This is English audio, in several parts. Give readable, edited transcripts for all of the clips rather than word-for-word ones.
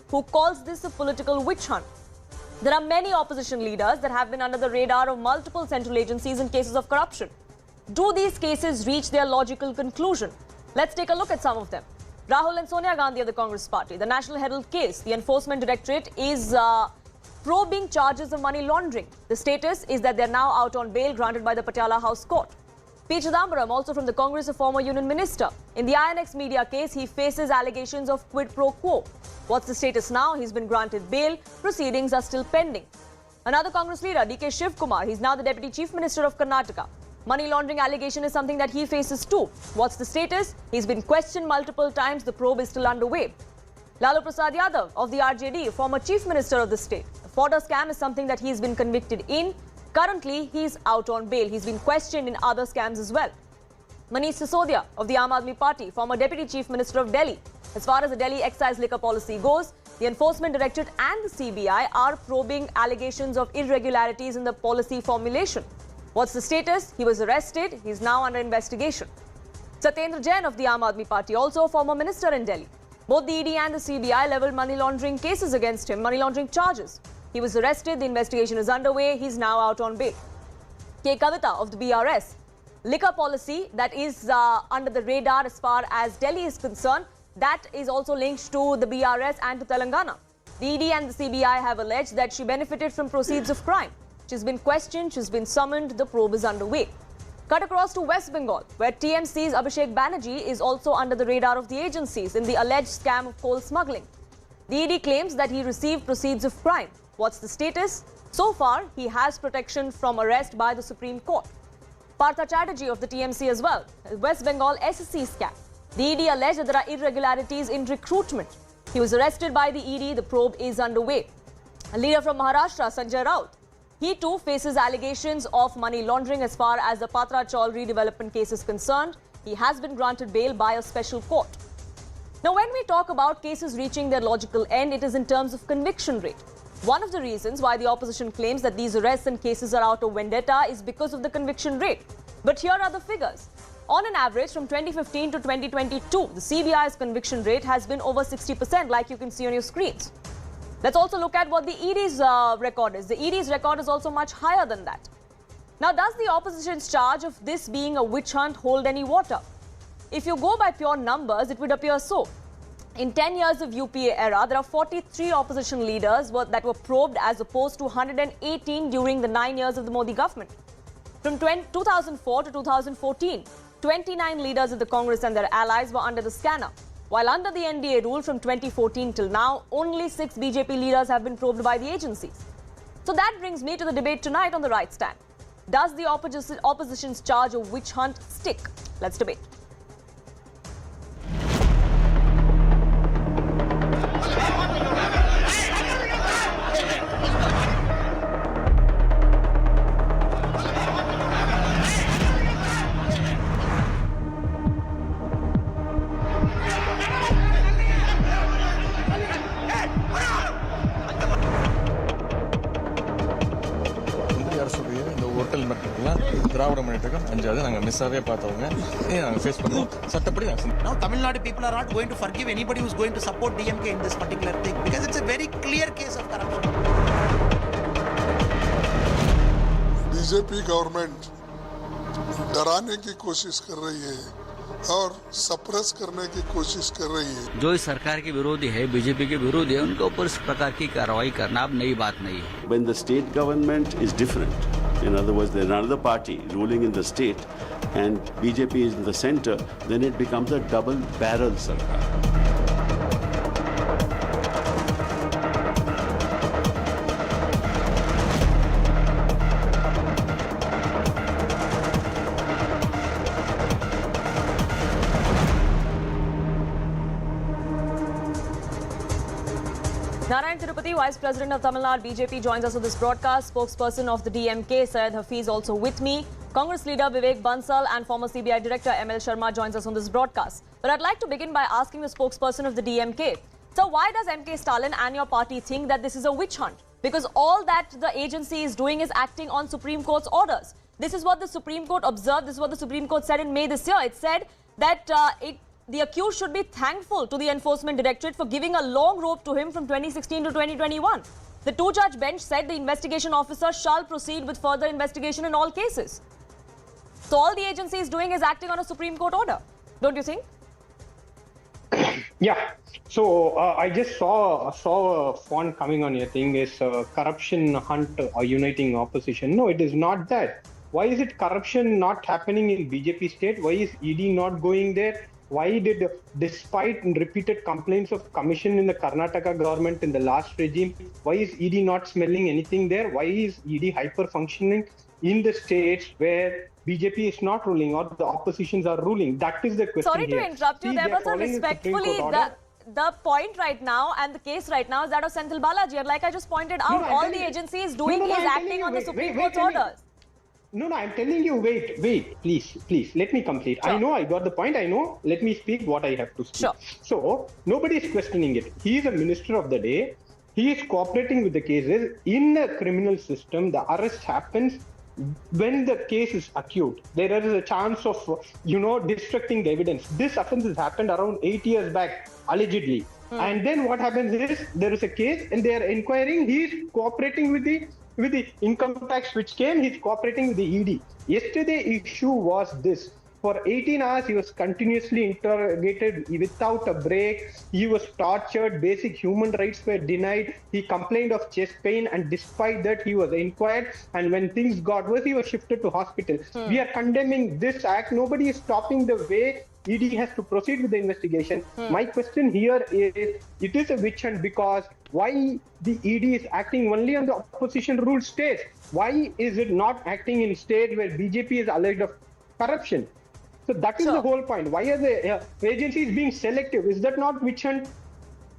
who calls this a political witch hunt. There are many opposition leaders that have been under the radar of multiple central agencies in cases of corruption. Do these cases reach their logical conclusion? Let's take a look at some of them. Rahul and Sonia Gandhi of the Congress party. The National Herald case, the Enforcement Directorate is probing charges of money laundering. The status is that they're now out on bail granted by the Patiala House Court. P. Chidambaram, also from the Congress, a former union minister. In the INX media case, he faces allegations of quid pro quo. What's the status now? He's been granted bail. Proceedings are still pending. Another Congress leader, D.K. Shivkumar, he's now the Deputy Chief Minister of Karnataka. Money laundering allegation is something that he faces too. What's the status? He's been questioned multiple times. The probe is still underway. Lalu Prasad Yadav of the RJD, former Chief Minister of the state. The fodder scam is something that he's been convicted in. Currently, he's out on bail. He's been questioned in other scams as well. Manish Sisodia of the Aam Aadmi Party, former Deputy Chief Minister of Delhi. As far as the Delhi excise liquor policy goes, the Enforcement Directorate and the CBI are probing allegations of irregularities in the policy formulation. What's the status? He was arrested. He's now under investigation. Satyendra Jain of the Aam Aadmi Party, also a former minister in Delhi. Both the ED and the CBI leveled money laundering cases against him, money laundering charges. He was arrested. The investigation is underway. He's now out on bail. K. Kavita of the BRS. Liquor policy that is under the radar as far as Delhi is concerned. That is also linked to the BRS and to Telangana. The ED and the CBI have alleged that she benefited from proceeds of crime. She's been questioned, she's been summoned, the probe is underway. Cut across to West Bengal, where TMC's Abhishek Banerjee is also under the radar of the agencies in the alleged scam of coal smuggling. The ED claims that he received proceeds of crime. What's the status? So far, he has protection from arrest by the Supreme Court. Partha Chatterjee of the TMC as well. West Bengal SSC scam. The ED alleged that there are irregularities in recruitment. He was arrested by the ED. The probe is underway. A leader from Maharashtra, Sanjay Raut. He too faces allegations of money laundering as far as the Patra Chaul redevelopment case is concerned. He has been granted bail by a special court. Now, when we talk about cases reaching their logical end, it is in terms of conviction rate. One of the reasons why the opposition claims that these arrests and cases are out of vendetta is because of the conviction rate. But here are the figures. On an average, from 2015 to 2022, the CBI's conviction rate has been over 60%, like you can see on your screens. Let's also look at what the ED's record is. The ED's record is also much higher than that. Now, does the opposition's charge of this being a witch hunt hold any water? If you go by pure numbers, it would appear so. In 10 years of UPA era, there are 43 opposition leaders that were probed as opposed to 118 during the 9 years of the Modi government. From 2004 to 2014, 29 leaders of the Congress and their allies were under the scanner. While under the NDA rule from 2014 till now, only 6 BJP leaders have been probed by the agencies. So that brings me to the debate tonight on the right stand. Does the opposition's charge of witch hunt stick? Let's debate. Now, Tamil Nadu people are not going to forgive anybody who's going to support DMK in this particular thing because it's a very clear case of corruption. BJP government डराने की कोशिश कर रही है और suppress करने की कोशिश कर रही है। जो इस सरकार के विरोधी है, बीजेपी के विरोधी है, उनके ऊपर इस प्रकार की कार्रवाई करना अब नई बात नहीं है। When the state government is different, in other words, there's another party ruling in the state and BJP is in the center, then it becomes a double-barrel sarkar. Narayan Tirupati, Vice President of Tamil Nadu BJP, joins us on this broadcast. Spokesperson of the DMK, Syed Hafiz, also with me. Congress leader Vivek Bansal and former CBI Director ML Sharma joins us on this broadcast. But I'd like to begin by asking the spokesperson of the DMK. So why does MK Stalin and your party think that this is a witch hunt? Because all that the agency is doing is acting on Supreme Court's orders. This is what the Supreme Court observed. This is what the Supreme Court said in May this year. It said that the accused should be thankful to the Enforcement Directorate for giving a long rope to him from 2016 to 2021. The two-judge bench said the investigation officer shall proceed with further investigation in all cases. So all the agency is doing is acting on a Supreme Court order, don't you think? Yeah. So I just saw a font coming on your thing is corruption hunt uniting opposition. No, it is not that. Why is it corruption not happening in BJP state? Why is ED not going there? Why did, despite repeated complaints of commission in the Karnataka government in the last regime, why is ED not smelling anything there? Why is ED hyper-functioning in the states where BJP is not ruling or the oppositions are ruling? That is the question. Sorry to interrupt you there, but sir, respectfully, the point right now and the case right now is that of Senthil Balaji. And like I just pointed out, all the agency is doing is acting on the Supreme Court's orders. No, I'm telling you, wait, please, let me complete. Sure. I know I got the point, let me speak what I have to speak. Sure. So, nobody is questioning it. He is a minister of the day. He is cooperating with the cases. In the criminal system, the arrest happens when the case is acute. There is a chance of, destructing the evidence. This offense has happened around 8 years back, allegedly. And then what happens is, there is a case and they are inquiring. He is cooperating with the income tax which came, he's cooperating with the ED. Yesterday issue was this. For 18 hours, he was continuously interrogated without a break. He was tortured. Basic human rights were denied. He complained of chest pain, and despite that, he was inquired. And when things got worse, he was shifted to hospital. We are condemning this act. Nobody is stopping the way ED has to proceed with the investigation. My question here is, it is a witch hunt because why the ED is acting only on the opposition ruled states? Why is it not acting in states where BJP is alleged of corruption? So that is the whole point. Why are the agencies being selective? Is that not witch hunt?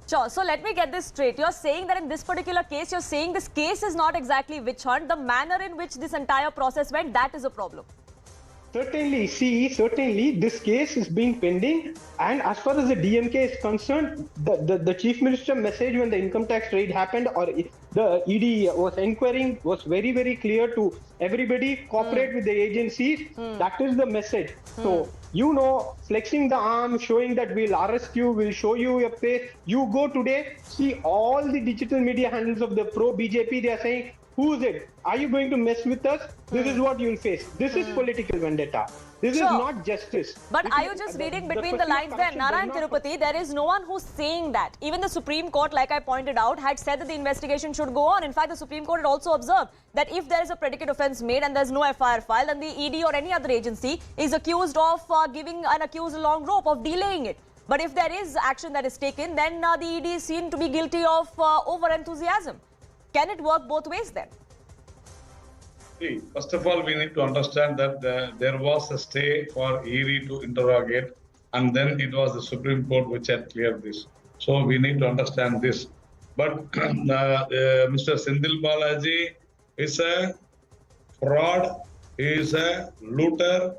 Sure. So let me get this straight. You're saying that in this particular case, you're saying this case is not exactly witch hunt. The manner in which this entire process went, that is a problem. Certainly, this case is being pending, and as far as the DMK is concerned, the Chief Minister message when the income tax raid happened or the ED was inquiring was very, very clear to everybody, cooperate with the agencies. That is the message. So, flexing the arm, showing that we'll arrest you, we'll show you your face. You go today, see all the digital media handles of the pro-BJP, they are saying, who is it? Are you going to mess with us? This is what you'll face. This is political vendetta. This is not justice. But are you just reading between the lines there? Narayan Tirupati, there is no one who's saying that. Even the Supreme Court, like I pointed out, had said that the investigation should go on. In fact, the Supreme Court had also observed that if there is a predicate offence made and there's no FIR filed, then the ED or any other agency is accused of giving an accused a long rope, of delaying it. But if there is action that is taken, then the ED is seen to be guilty of over-enthusiasm. Can it work both ways then? See, first of all, we need to understand that there was a stay for ED to interrogate, and then it was the Supreme Court which had cleared this. So we need to understand this. But Mr. Senthil Balaji is a fraud, he is a looter,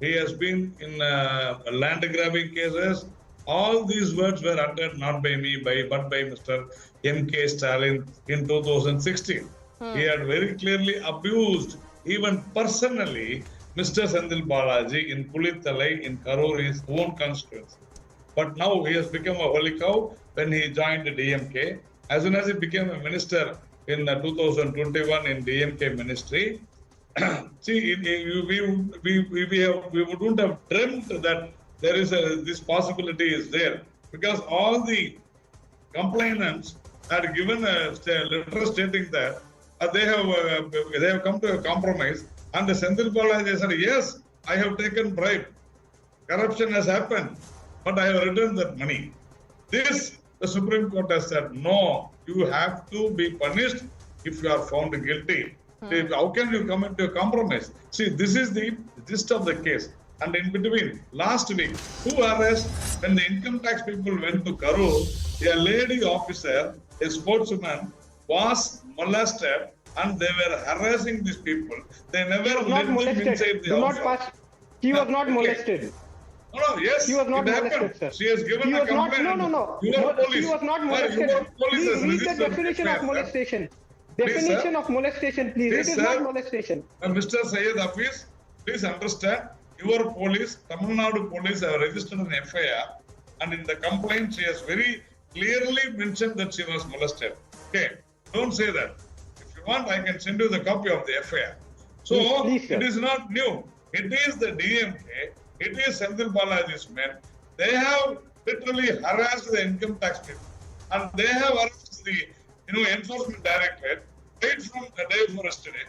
he has been in land grabbing cases. All these words were uttered not by me, but by Mr. M.K. Stalin in 2016. He had very clearly abused, even personally, Mr. Senthil Balaji in Pulithalai in Karur, his own constituency. But now he has become a holy cow when he joined the DMK. As soon as he became a minister in 2021 in DMK ministry, see, we wouldn't have dreamt that there is this possibility is there, because all the complainants had given a letter stating that they have come to a compromise, and the Senthil Balaji said, yes, I have taken bribe, corruption has happened, but I have returned that money. This, the Supreme Court has said, no, you have to be punished if you are found guilty. How can you come into a compromise? See, this is the gist of the case. And in between, last week, who arrested when the income tax people went to Karur, a lady officer, a sportsman, was molested, and they were harassing these people. They never let them inside the house. He was not molested. No, yes, he was not it molested, happened. sir. She has given a complaint. No. You are police. He was not molested. Read the definition of molestation. Definition of molestation, please. It is not molestation. Mr. Syed Hafiz, please understand, your police, Tamil Nadu police have registered an FIR, and in the complaint she has very clearly mentioned that she was molested. Okay, don't say that. If you want, I can send you the copy of the FIR. So Please, sir. it is not new. It is the DMK. It is Senthil Balaji's men. They have literally harassed the income tax people, and they have harassed the Enforcement Directorate right from the day before yesterday.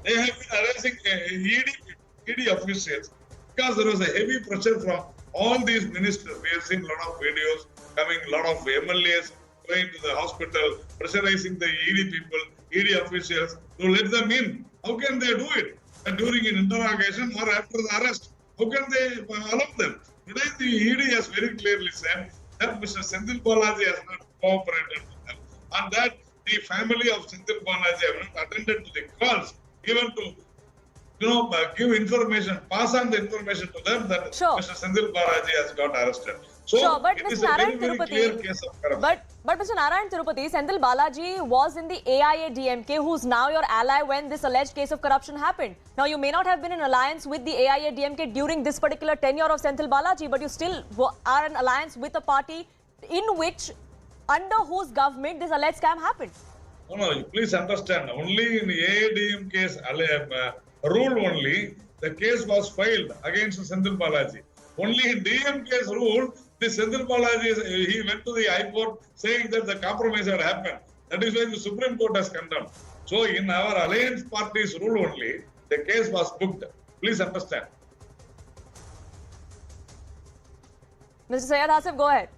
They have been harassing ED officials because there was a heavy pressure from all these ministers. We have seen a lot of videos coming, a lot of MLAs going to the hospital, pressurizing the ED people, ED officials to let them in. How can they do it? And during an interrogation or after the arrest, how can they allow them? Today the ED has very clearly said that Mr. Senthil Balaji has not cooperated with them, and that the family of Senthil Balaji have not attended to the calls, even to give information, pass on the information to them that Sure. Mr. Senthil Balaji has got arrested. So Sure, but it Mr. is a very, Narayan very Tirupati, clear case of corruption. but Mr. Narayan Tirupati, Senthil Balaji was in the AIADMK, who's now your ally when this alleged case of corruption happened. Now, you may not have been in alliance with the AIADMK during this particular tenure of Senthil Balaji, but you still are in alliance with a party under whose government this alleged scam happened. No, you please understand. Only in the AIADMK's rule only, the case was filed against Senthil Balaji. Only in DMK's rule, the Senthil Balaji, he went to the High Court saying that the compromise had happened. That is why the Supreme Court has condemned. So in our alliance party's rule only, the case was booked. Please understand. Mr. Syed Hasif, go ahead.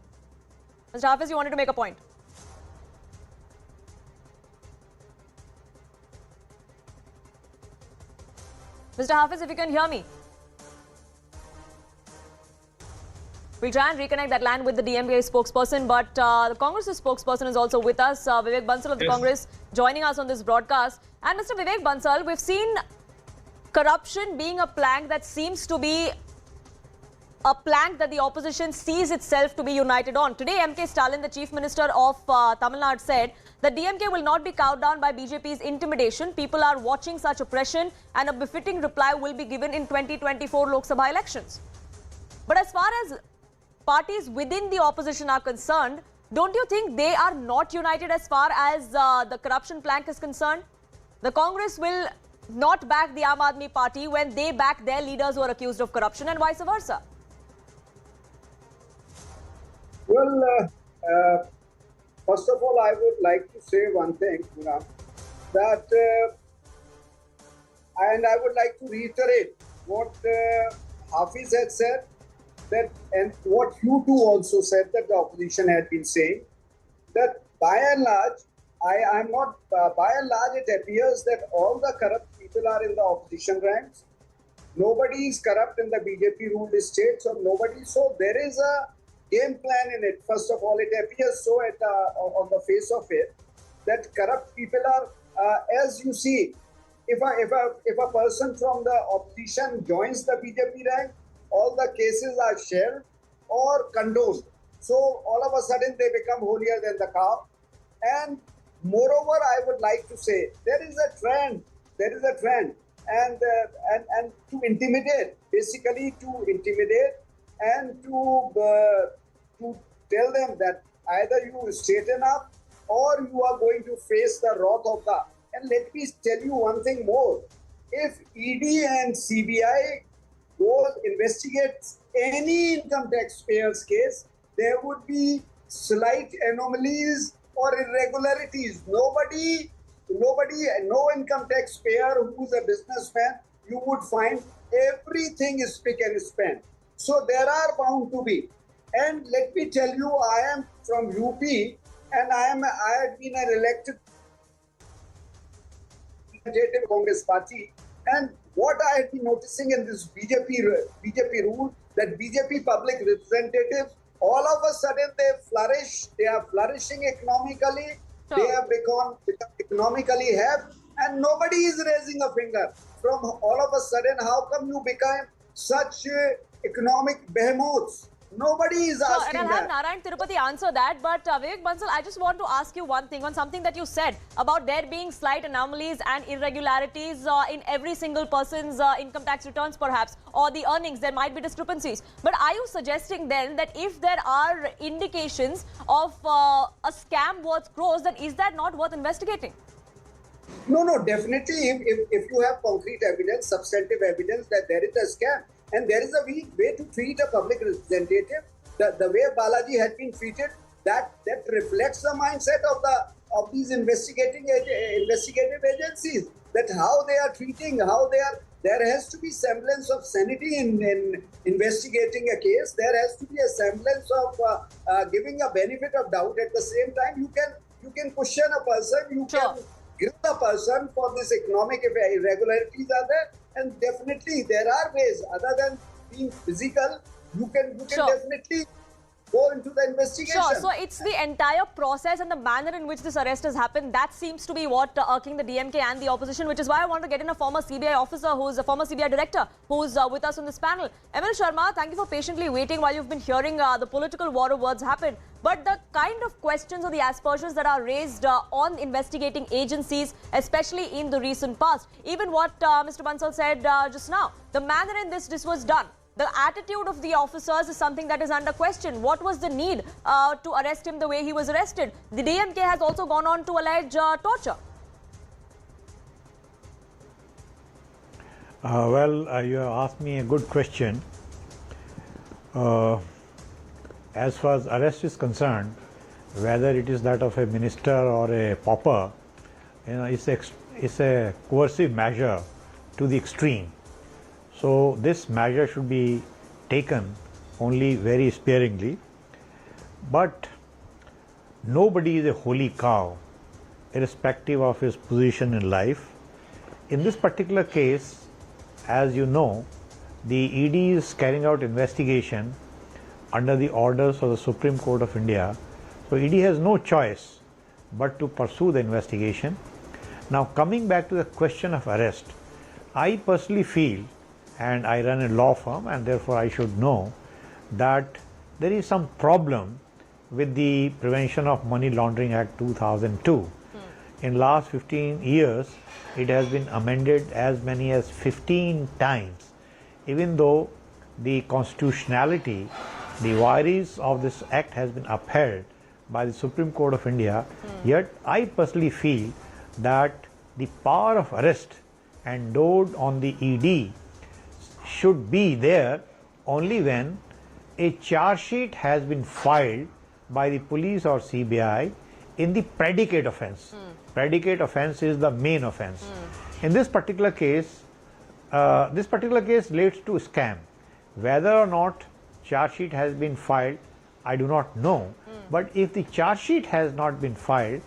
Mr. Hafiz, you wanted to make a point. Mr. Hafiz, if you can hear me. We'll try and reconnect that line with the DMK spokesperson, but the Congress's spokesperson is also with us, Vivek Bansal of the Yes. Congress, joining us on this broadcast. And Mr. Vivek Bansal, we've seen corruption being a plank that seems to be a plank that the opposition sees itself to be united on. Today, M.K. Stalin, the Chief Minister of Tamil Nadu, said that DMK will not be cowed down by BJP's intimidation. People are watching such oppression, and a befitting reply will be given in 2024 Lok Sabha elections. But as far as parties within the opposition are concerned, don't you think they are not united as far as the corruption plank is concerned? The Congress will not back the AIADMK party when they back their leaders who are accused of corruption, and vice versa. Well, first of all, I would like to say one thing, that, and I would like to reiterate what Hafiz had said, that, and what you two also said, that the opposition had been saying, that by and large, I'm not, by and large, it appears that all the corrupt people are in the opposition ranks. Nobody is corrupt in the BJP ruled states, or nobody. So there is a game plan in it. First of all, it appears so on the face of it that corrupt people are, as you see, if a person from the opposition joins the BJP rank, all the cases are shelved or condoned. So all of a sudden they become holier than the cow. And moreover, I would like to say there is a trend, and to intimidate, basically to intimidate and to tell them that either you straighten up or you are going to face the wrath of the. And let me tell you one thing more. If ED and CBI investigates any income taxpayer's case, there would be slight anomalies or irregularities. Nobody, no income taxpayer who's a businessman, you would find everything is spick and span. So there are bound to be. And let me tell you, I am from UP, and I have been an elected Congress party. And what I have been noticing in this BJP rule, that BJP public representatives, all of a sudden they flourish, they are flourishing economically, they have become economically have, and nobody is raising a finger. From all of a sudden, how come you become such economic behemoths? Nobody is Sure, and asking I'll have that. Narayan Tirupati answer that. But Vivek Bansal, I just want to ask you one thing on something that you said about there being slight anomalies and irregularities in every single person's income tax returns, perhaps, or the earnings. There might be discrepancies. But are you suggesting then that if there are indications of a scam worth crores, then is that not worth investigating? No, definitely. If you have concrete evidence, substantive evidence that there is a scam, and there is a way to treat a public representative, the way Balaji had been treated, that reflects the mindset of these investigative agencies. That how they are treating, there has to be semblance of sanity in investigating a case. There has to be a semblance of giving a benefit of doubt. At the same time, you can question a person, you can grill a person for this economic irregularities are there, and definitely there are ways other than being physical. You can definitely go into the investigation. Sure. So it's the entire process and the manner in which this arrest has happened that seems to be what irking the DMK and the opposition, which is why I want to get in a former CBI officer who's a former CBI director who's with us on this panel. ML Sharma, thank you for patiently waiting while you've been hearing the political war of words happen. But the kind of questions or the aspersions that are raised on investigating agencies, especially in the recent past, even what Mr. Bansal said just now, the manner in this was done. The attitude of the officers is something that is under question. What was the need to arrest him the way he was arrested? The DMK has also gone on to allege torture. You have asked me a good question. As far as arrest is concerned, whether it is that of a minister or a pauper, it's a coercive measure to the extreme. So this measure should be taken only very sparingly. But nobody is a holy cow, irrespective of his position in life. In this particular case, as you know, the ED is carrying out investigation under the orders of the Supreme Court of India. So ED has no choice but to pursue the investigation. Now, coming back to the question of arrest, I personally feel, and I run a law firm and therefore I should know, that there is some problem with the Prevention of Money Laundering Act 2002. In last 15 years, it has been amended as many as 15 times. Even though the constitutionality, the vires of this act has been upheld by the Supreme Court of India, yet I personally feel that the power of arrest endowed on the ED should be there only when a charge sheet has been filed by the police or CBI in the predicate offence. Predicate offence is the main offence. In this particular case relates to scam. Whether or not charge sheet has been filed, I do not know. But if the charge sheet has not been filed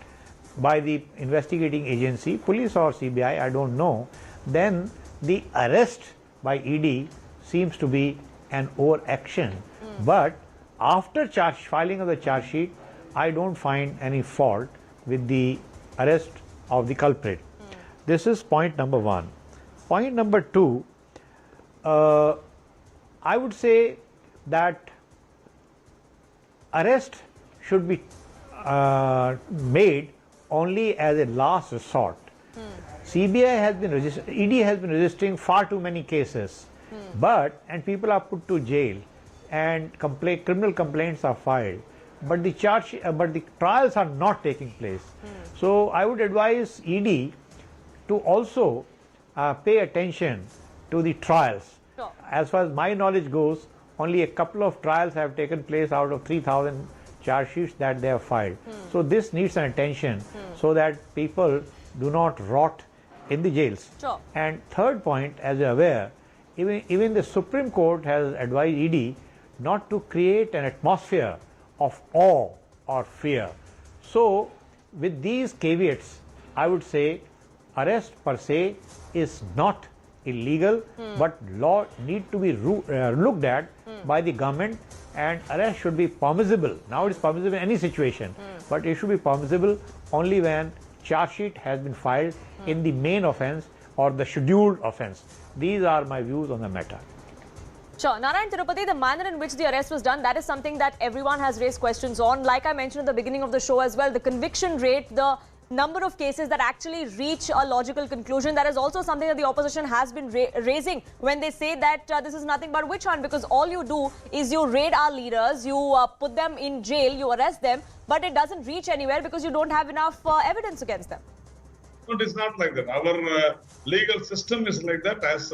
by the investigating agency, police or CBI, I don't know, then the arrest by ED seems to be an overaction. But after filing of the charge sheet, I don't find any fault with the arrest of the culprit. This is point number one. Point number two, I would say that arrest should be made only as a last resort. CBI has been ED has been registering far too many cases, and people are put to jail, and criminal complaints are filed, but the trials are not taking place. So I would advise ED to also pay attention to the trials. Sure. As far as my knowledge goes, only a couple of trials have taken place out of 3,000 charge sheets that they have filed. So this needs an attention so that people do not rot in the jails. Sure. And third point, as you are aware, even the Supreme Court has advised ED not to create an atmosphere of awe or fear. So with these caveats, I would say arrest per se is not illegal, but law need to be looked at by the government, and arrest should be permissible. Now it is permissible in any situation, but it should be permissible only when charge sheet has been filed in the main offence or the scheduled offence. These are my views on the matter. Sure. Narayan Tirupati, the manner in which the arrest was done, that is something that everyone has raised questions on. Like I mentioned at the beginning of the show as well, the conviction rate, the number of cases that actually reach a logical conclusion, that is also something that the opposition has been raising when they say that this is nothing but witch hunt, because all you do is you raid our leaders, you put them in jail, you arrest them, but it doesn't reach anywhere because you don't have enough evidence against them. It is not like that. Our legal system is like that, as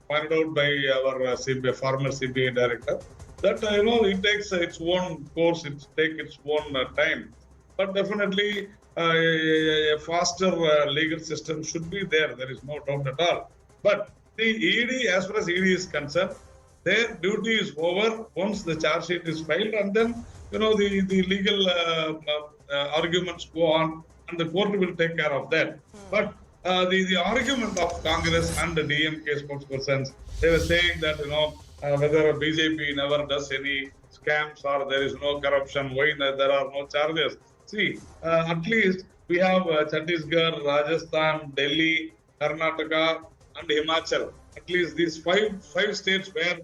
pointed out by our former CBI director, that it takes its own course, it takes its own time. But definitely a faster legal system should be there. There is no doubt at all. But the ED, as far as ED is concerned, their duty is over once the charge sheet is filed, and then the legal arguments go on, and the court will take care of that. But the argument of Congress and the DMK spokespersons, they were saying that whether BJP never does any scams or there is no corruption, why there are no charges. See, at least we have Chhattisgarh, Rajasthan, Delhi, Karnataka, and Himachal. At least these five states where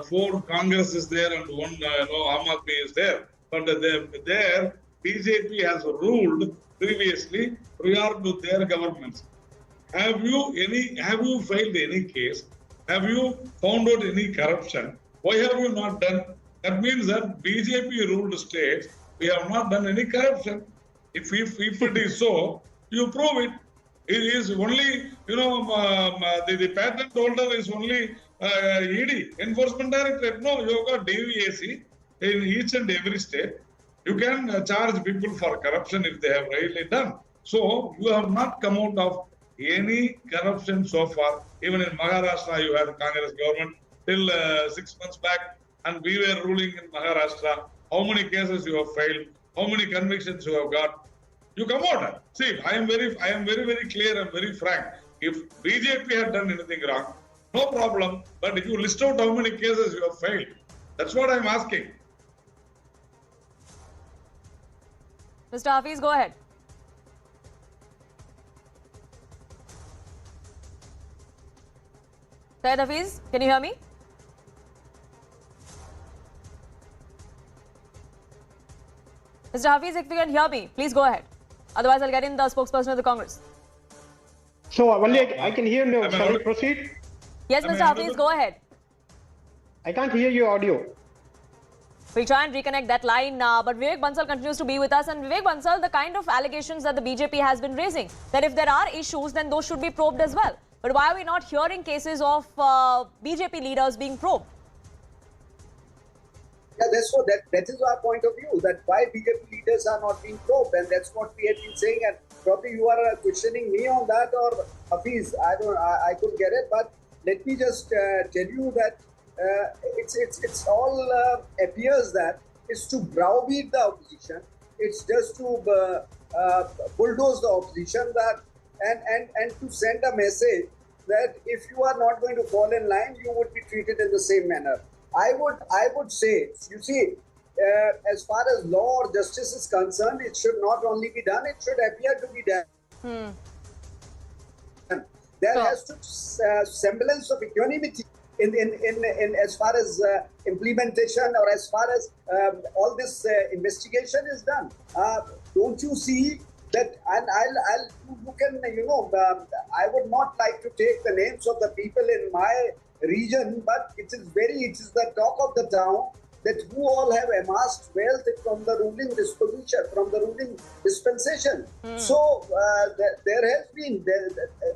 4 Congress is there and 1 Aam Aadmi is there. But there BJP has ruled previously prior to their governments. Have you filed any case? Have you found out any corruption? Why have you not done? That means that BJP ruled states, we have not done any corruption. If it is so, you prove it. It is only, the patent holder is only ED, Enforcement Directorate. No, you have got DVAC in each and every state. You can charge people for corruption if they have really done. So, you have not come out of any corruption so far. Even in Maharashtra, you had a Congress government till 6 months back, and we were ruling in Maharashtra. How many cases you have filed? How many convictions you have got? You come out. See, I am very, very clear and very frank. If BJP had done anything wrong, no problem. But if you list out how many cases you have filed, that's what I am asking. Mr. Hafiz, go ahead. Syed Hafiz, can you hear me? Mr. Hafiz, if you can hear me, please go ahead. Otherwise, I'll get in the spokesperson of the Congress. So, only I can hear you. Shall we proceed? Yes, Mr. Hafiz, go ahead. I can't hear your audio. We'll try and reconnect that line, but Vivek Bansal continues to be with us. And Vivek Bansal, the kind of allegations that the BJP has been raising, that if there are issues, then those should be probed as well. But why are we not hearing cases of BJP leaders being probed? Yeah, that is our point of view, that why BJP leaders are not being probed, and that's what we have been saying. And probably you are questioning me on that, or Hafiz. I couldn't get it, but let me just tell you that it's all appears that it's to browbeat the opposition. It's just to bulldoze the opposition, that and to send a message that if you are not going to fall in line, you would be treated in the same manner. I would say, you see, as far as law or justice is concerned, it should not only be done, it should appear to be done. There has to semblance of equanimity in as far as implementation, or as far as all this investigation is done. Don't you see that? And you can, I would not like to take the names of the people in my region, but it is the talk of the town that who all have amassed wealth from the ruling disposition, from the ruling dispensation. So there has been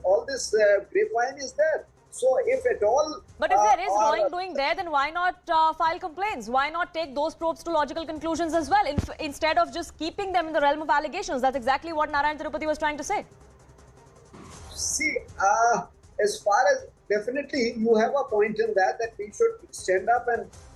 all this grapevine is there. So if at all, but if there is wrongdoing there, then why not file complaints? Why not take those probes to logical conclusions as well, instead of just keeping them in the realm of allegations? That's exactly what Narayan Tirupati was trying to say. See, as far as definitely you have a point in that we should stand up,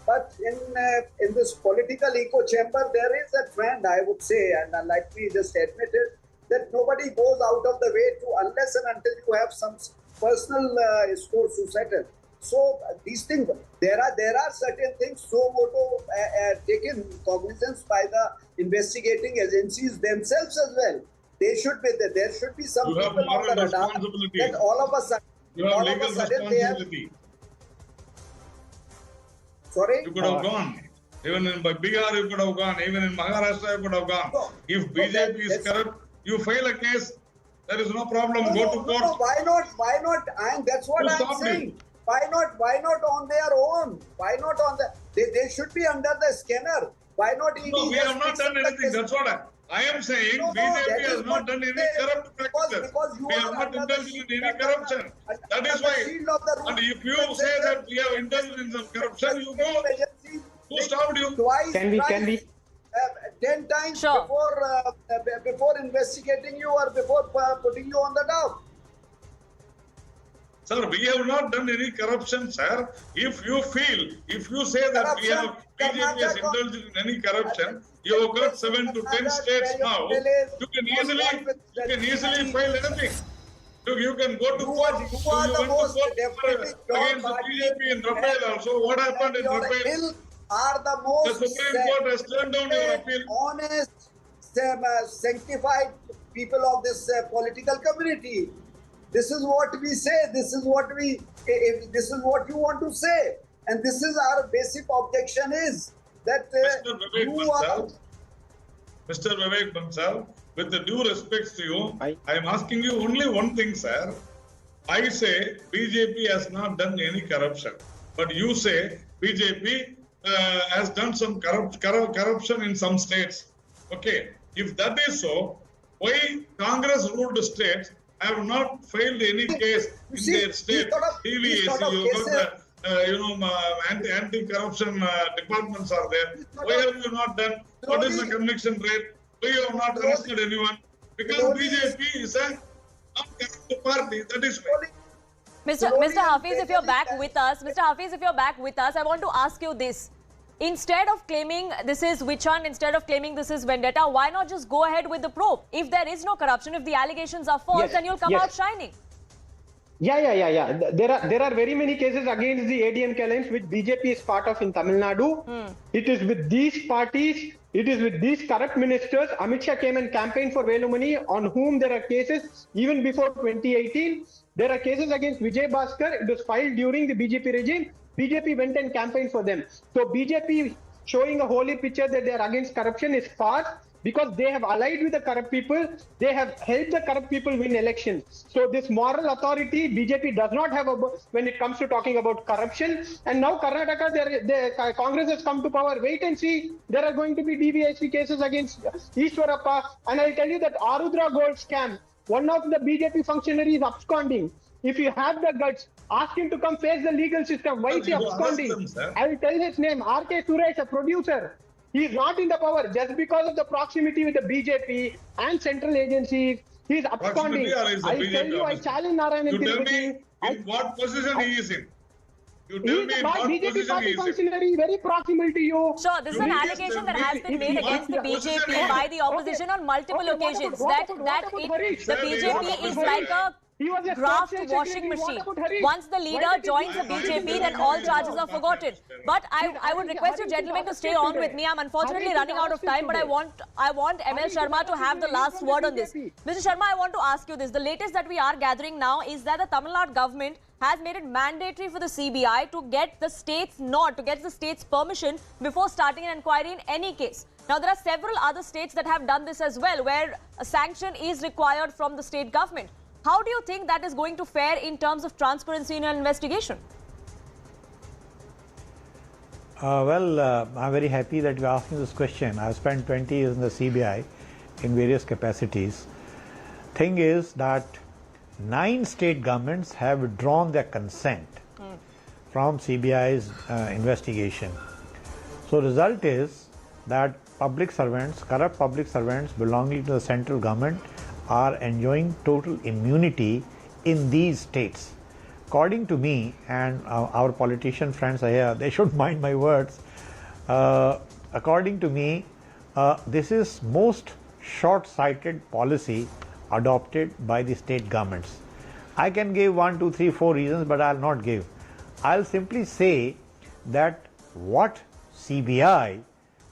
but in this political echo chamber there is a trend, I would say, and like we just admitted, that nobody goes out of the way to, unless and until you have some personal scores to settle. So these things, there are certain things taken cognizance by the investigating agencies themselves as well. They should be there should be some people on the radar that all of a sudden they have. Sorry? You could have gone. Even in Bihar, you could have gone. Even in Maharashtra, you could have gone. If BJP is corrupt, you file a case. There is no problem. Go to court. No, why not? Why not? And that's what Who I'm stopped saying. it? Why not on their own? Why not on the? They should be under the scanner. Why not? No, we have not done anything. That's what I am saying. No, BJP that has is not what done any they- corrupt practices. because you We are have not under the indulged in shield- any corruption. That is why. shield of the rule. And if you say that we have indulged in some corruption, you go. Agencies Who stopped you? twice, Can we- thrice, 10 times Sure. before investigating you or before putting you on the dock. Sir, we have not done any corruption, sir. If you say that we have BJP has indulged in any corruption, you have got 7 to 10 states now. You can easily file anything. You can go to court. You are the most definitely against the BJP in Rafael also. What happened in your Rafael? bill are the The most Supreme Court has turned down your appeal. honest, sanctified people of this political community. This is what we say. This is what you want to say, and this is our basic objection is that Mr. Vivek Bansal, with the due respects to you, I am asking you only one thing, sir. I say BJP has not done any corruption, but you say BJP has done some corruption in some states. Okay, if that is so, why Congress ruled states have not filed any case in their state? TVAC, you got the anti-corruption departments are there. Why have you not done? What is the conviction rate? Why you have not arrested anyone? Because BJP is a non-corrupt party. That is why. Mr. Hafiz, if you're back with us, I want to ask you this. Instead of claiming this is witch hunt, instead of claiming this is vendetta, why not just go ahead with the probe? If there is no corruption, if the allegations are false, then you'll come out shining. Yeah. There are very many cases against the AIADMK alliance which BJP is part of in Tamil Nadu. It is with these parties, it is with these corrupt ministers. Amit Shah came and campaigned for Velumani, on whom there are cases even before 2018. There are cases against Vijay Bhaskar. It was filed during the BJP regime. BJP went and campaigned for them. So BJP showing a holy picture that they are against corruption is false, because they have allied with the corrupt people. They have helped the corrupt people win elections. So this moral authority BJP does not have when it comes to talking about corruption. And now Karnataka, the Congress has come to power. Wait and see. There are going to be DVSP cases against Ishwarappa. And I'll tell you that Arudra Gold scam, one of the BJP functionaries absconding. If you have the guts, ask him to come face the legal system. Why is he absconding? I will tell his name, R.K. Suresh, a producer. He is not in the power just because of the proximity with the BJP and central agencies. He is absconding. I tell you, I challenge Narayan. You tell me in what position he is in. You tell me in what BJP position party he is in. functionary, very proximal to you. Sure, this is an allegation that has been made against the BJP by the opposition on multiple occasions. The BJP is like a graft washing machine. Once the leader joins the BJP, then all charges are forgotten. But I would request you gentlemen to stay on with me. I'm unfortunately running out of time, but I want ML Sharma to have the last word on this. Mr. Sharma, I want to ask you this. The latest that we are gathering now is that the Tamil Nadu government has made it mandatory for the CBI to get the state's permission before starting an inquiry in any case. Now, there are several other states that have done this as well, where a sanction is required from the state government. How do you think that is going to fare in terms of transparency in an investigation? I'm very happy that you are asking this question. I've spent 20 years in the CBI in various capacities. Thing is that 9 state governments have withdrawn their consent from CBI's investigation. So the result is that public servants, corrupt public servants belonging to the central government are enjoying total immunity in these states. According to me, and our politician friends are here, they should mind my words. According to me, this is most short-sighted policy adopted by the state governments. I can give 1, 2, 3, 4 reasons, but I'll not give. I'll simply say that what CBI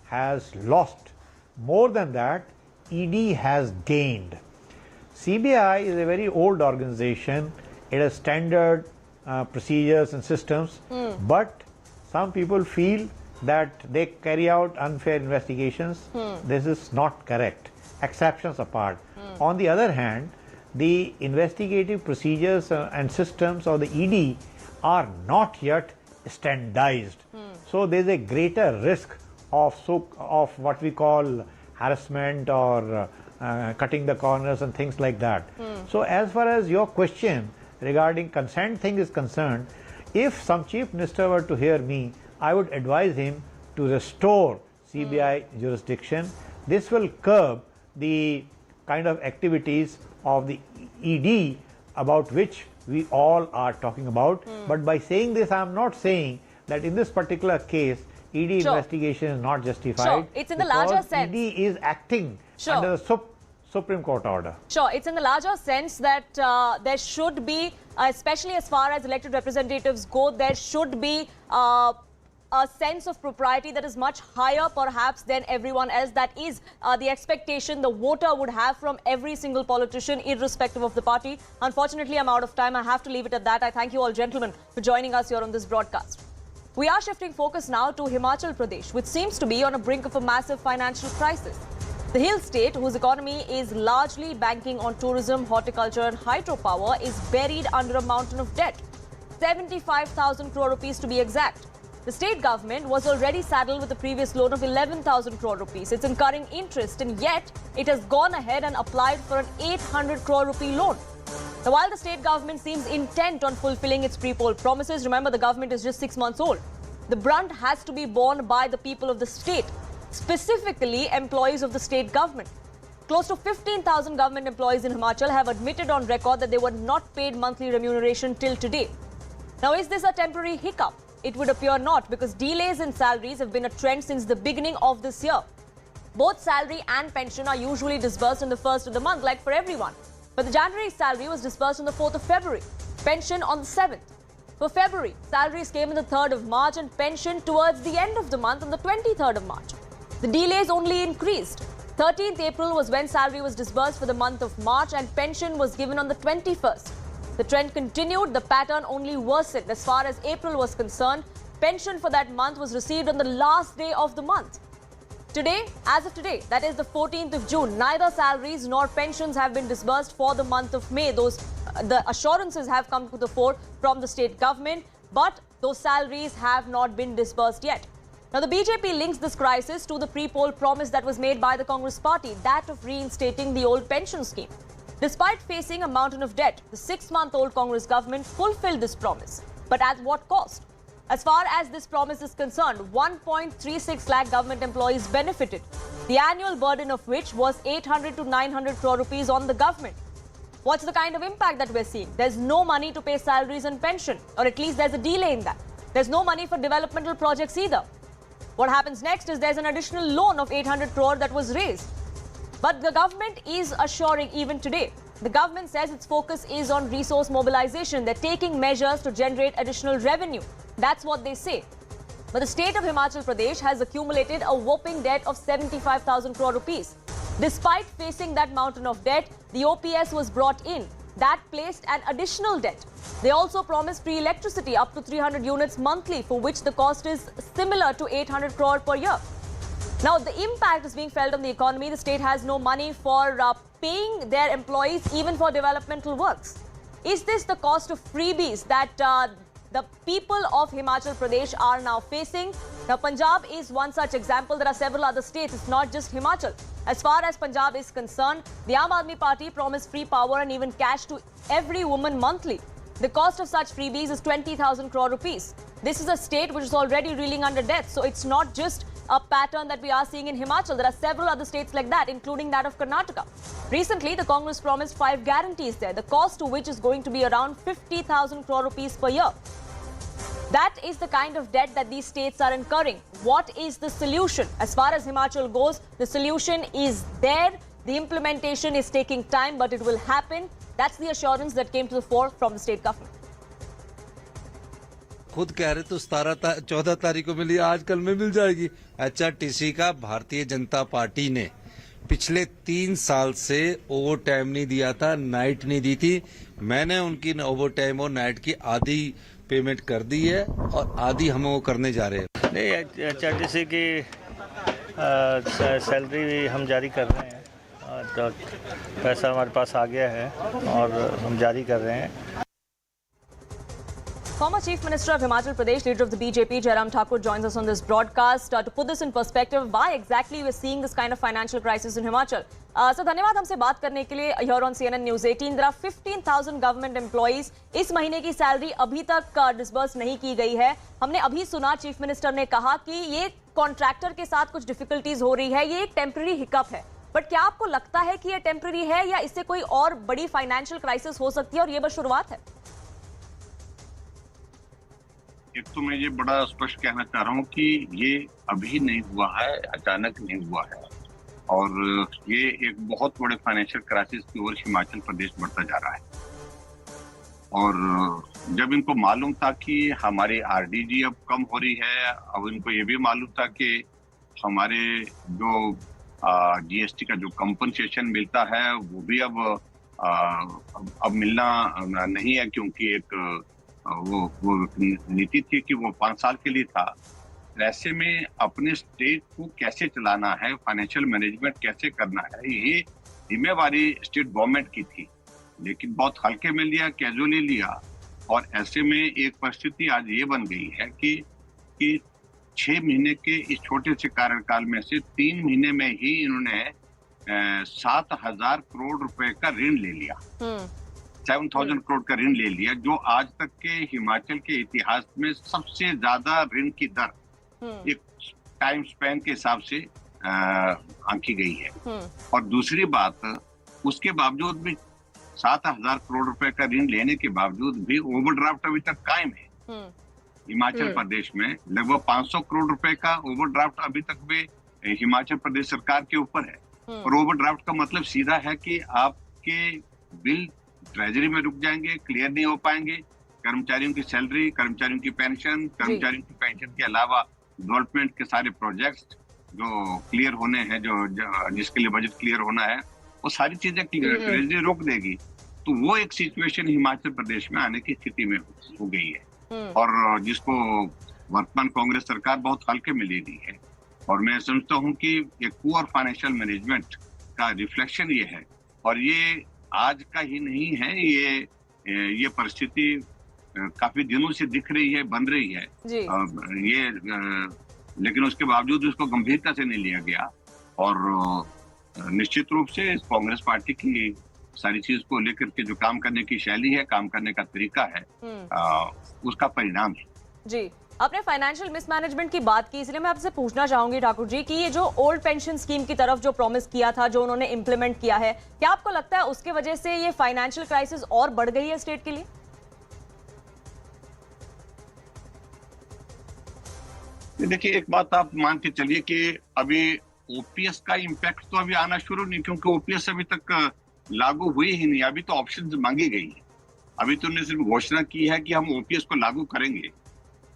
has lost, more than that, ED has gained. CBI is a very old organization. It has standard procedures and systems, but some people feel that they carry out unfair investigations. This is not correct, exceptions apart. On the other hand, the investigative procedures and systems of the ED are not yet standardized. So there is a greater risk of what we call harassment or cutting the corners and things like that. So as far as your question regarding consent thing is concerned, if some chief minister were to hear me, I would advise him to restore CBI jurisdiction. This will curb the kind of activities of the ED about which we all are talking about. But by saying this, I am not saying that in this particular case, ED investigation is not justified. Sure, it's in the larger sense. ED is acting under the Supreme Court order. Sure, it's in the larger sense that there should be, especially as far as elected representatives go, there should be a sense of propriety that is much higher perhaps than everyone else. That is the expectation the voter would have from every single politician irrespective of the party. Unfortunately, I'm out of time. I have to leave it at that. I thank you all gentlemen for joining us here on this broadcast. We are shifting focus now to Himachal Pradesh, which seems to be on a brink of a massive financial crisis. The hill state, whose economy is largely banking on tourism, horticulture and hydropower, is buried under a mountain of debt. 75,000 crore rupees to be exact. The state government was already saddled with a previous loan of 11,000 crore rupees. It's incurring interest, and yet it has gone ahead and applied for an 800 crore rupee loan. Now, while the state government seems intent on fulfilling its pre-poll promises, remember the government is just 6 months old. The brunt has to be borne by the people of the state, specifically employees of the state government. Close to 15,000 government employees in Himachal have admitted on record that they were not paid monthly remuneration till today. Now, is this a temporary hiccup? It would appear not, because delays in salaries have been a trend since the beginning of this year. Both salary and pension are usually disbursed on the 1st of the month, like for everyone. But the January salary was disbursed on the 4th of February, pension on the 7th. For February, salaries came on the 3rd of March and pension towards the end of the month on the 23rd of March. The delays only increased. 13th April was when salary was disbursed for the month of March and pension was given on the 21st. The trend continued, the pattern only worsened. As far as April was concerned, pension for that month was received on the last day of the month. Today, as of today, that is the 14th of June, neither salaries nor pensions have been disbursed for the month of May. The assurances have come to the fore from the state government, but those salaries have not been disbursed yet. Now, the BJP links this crisis to the pre-poll promise that was made by the Congress party, that of reinstating the old pension scheme. Despite facing a mountain of debt, the 6-month-old Congress government fulfilled this promise. But at what cost? As far as this promise is concerned, 1.36 lakh government employees benefited, the annual burden of which was 800 to 900 crore rupees on the government. What's the kind of impact that we're seeing? There's no money to pay salaries and pension, or at least there's a delay in that. There's no money for developmental projects either. What happens next is there's an additional loan of 800 crore that was raised. But the government is assuring even today. The government says its focus is on resource mobilization. They're taking measures to generate additional revenue. That's what they say. But the state of Himachal Pradesh has accumulated a whopping debt of 75,000 crore rupees. Despite facing that mountain of debt, the OPS was brought in. That placed an additional debt. They also promised free electricity up to 300 units monthly, for which the cost is similar to 800 crore per year. Now, the impact is being felt on the economy. The state has no money for paying their employees, even for developmental works. Is this the cost of freebies that the people of Himachal Pradesh are now facing? Now, Punjab is one such example. There are several other states. It's not just Himachal. As far as Punjab is concerned, the AIADMK party promised free power and even cash to every woman monthly. The cost of such freebies is 20,000 crore rupees. This is a state which is already reeling under debt. So it's not just a pattern that we are seeing in Himachal. There are several other states like that, including that of Karnataka. Recently, the Congress promised 5 guarantees there, the cost to which is going to be around 50,000 crore rupees per year. That is the kind of debt that these states are incurring. What is the solution? As far as Himachal goes, the solution is there. The implementation is taking time, but it will happen. That's the assurance that came to the fore from the state government. खुद कह रहे तो 14 तारीख को मिली, आजकल में मिल जाएगी। HRTC का भारतीय जनता पार्टी ने पिछले 3 साल से ओवर टाइम नहीं दिया था, नाइट नहीं दी थी। मैंने उनकी ओवर टाइम और नाइट की आधी पेमेंट कर दी है और आधी हम वो करने जा रहे हैं। नहीं, HRTC की सैलरी हम जारी कर रहे हैं, तो पैसा हमारे पास आ गया है और हम जारी कर रहे हैं। Former Chief Minister of Himachal Pradesh, leader of the BJP, Jairam Thakur, joins us on this broadcast to put this in perspective. Why exactly we're seeing this kind of financial crisis in Himachal? So, धन्यवाद हमसे बात करने के लिए. Here on CNN News 18, there are 15,000 government employees. इस महीने की salary अभी तक डिसबर्स नहीं की गई है. हमने अभी सुना चीफ मिनिस्टर ने कहा कि ये कॉन्ट्रैक्टर के साथ कुछ डिफिकल्टीज हो रही है, ये एक टेम्पररी हिकअप है. बट क्या आपको लगता है कि ये टेम्पररी है या इससे कोई और बड़ी फाइनेंशियल क्राइसिस हो सकती है और ये बस शुरुआत है? एक तो मैं ये बड़ा स्पष्ट कहना चाह रहा हूँ कि ये अभी नहीं हुआ है, अचानक नहीं हुआ है, और ये एक बहुत बड़े फाइनेंशियल क्राइसिस की ओर हिमाचल प्रदेश बढ़ता जा रहा है। और जब इनको मालूम था कि हमारी RDG अब कम हो रही है, अब इनको ये भी मालूम था कि हमारे जो GST का जो कंपनसेशन मिलता है वो भी अब मिलना नहीं है, क्योंकि एक वो नीति थी कि वो 5 साल के लिए था। ऐसे में अपने स्टेट को कैसे चलाना है, फाइनेंशियल मैनेजमेंट कैसे करना है, ये जिम्मेवारी स्टेट गवर्नमेंट की थी, लेकिन बहुत हल्के में लिया, कैजुअली लिया। और ऐसे में एक परिस्थिति आज ये बन गई है कि 6 महीने के इस छोटे से कार्यकाल में से 3 महीने में ही इन्होंने 7,000 करोड़ रुपए का ऋण ले लिया, 7,000 करोड़ का ऋण ले लिया, जो आज तक के हिमाचल के इतिहास में सबसे ज्यादा ऋण की दर एक टाइम स्पैन के हिसाब से आंकी गई है। और दूसरी बात, उसके बावजूद भी 7,000 करोड़ रुपए का ऋण लेने के बावजूद भी ओवरड्राफ्ट अभी तक कायम है। हिमाचल प्रदेश में लगभग 500 करोड़ रुपए का ओवरड्राफ्ट अभी तक भी हिमाचल प्रदेश सरकार के ऊपर है। और ओवरड्राफ्ट का मतलब सीधा है कि आपके बिल ट्रेजरी में रुक जाएंगे, क्लियर नहीं हो पाएंगे। कर्मचारियों की सैलरी, कर्मचारियों की पेंशन, कर्मचारियों की पेंशन के अलावा डेवलपमेंट के सारे प्रोजेक्ट्स जो क्लियर होने हैं, जो जिसके लिए बजट क्लियर होना है, वो सारी चीजें ट्रेजरी रोक देगी। तो वो एक सिचुएशन हिमाचल प्रदेश में आने की स्थिति में हो गई है, और जिसको वर्तमान कांग्रेस सरकार बहुत हल्के में ले रही है। और मैं समझता हूँ कि एक पुअर फाइनेंशियल मैनेजमेंट का रिफ्लेक्शन ये है, और ये आज का ही नहीं है, ये परिस्थिति काफी दिनों से दिख रही है, बन रही है ये, लेकिन उसके बावजूद उसको गंभीरता से नहीं लिया गया। और निश्चित रूप से इस कांग्रेस पार्टी की सारी चीज को लेकर के जो काम करने की शैली है, काम करने का तरीका है, उसका परिणाम है। जी, आपने फाइनेंशियल मिसमैनेजमेंट की बात की, इसलिए मैं आपसे पूछना चाहूंगी ठाकुर जी कि ये जो ओल्ड पेंशन स्कीम की तरफ जो प्रॉमिस किया था, जो उन्होंने इंप्लीमेंट किया है, क्या आपको लगता है उसके वजह से ये फाइनेंशियल क्राइसिस और बढ़ गई है स्टेट के लिए? देखिए, एक बात आप मान के चलिए कि अभी OPS का इम्पैक्ट तो अभी आना शुरू नहीं, क्योंकि OPS अभी तक लागू हुई ही नहीं। अभी तो ऑप्शन मांगी गई है, अभी तो उन्होंने सिर्फ घोषणा की है कि हम OPS को लागू करेंगे,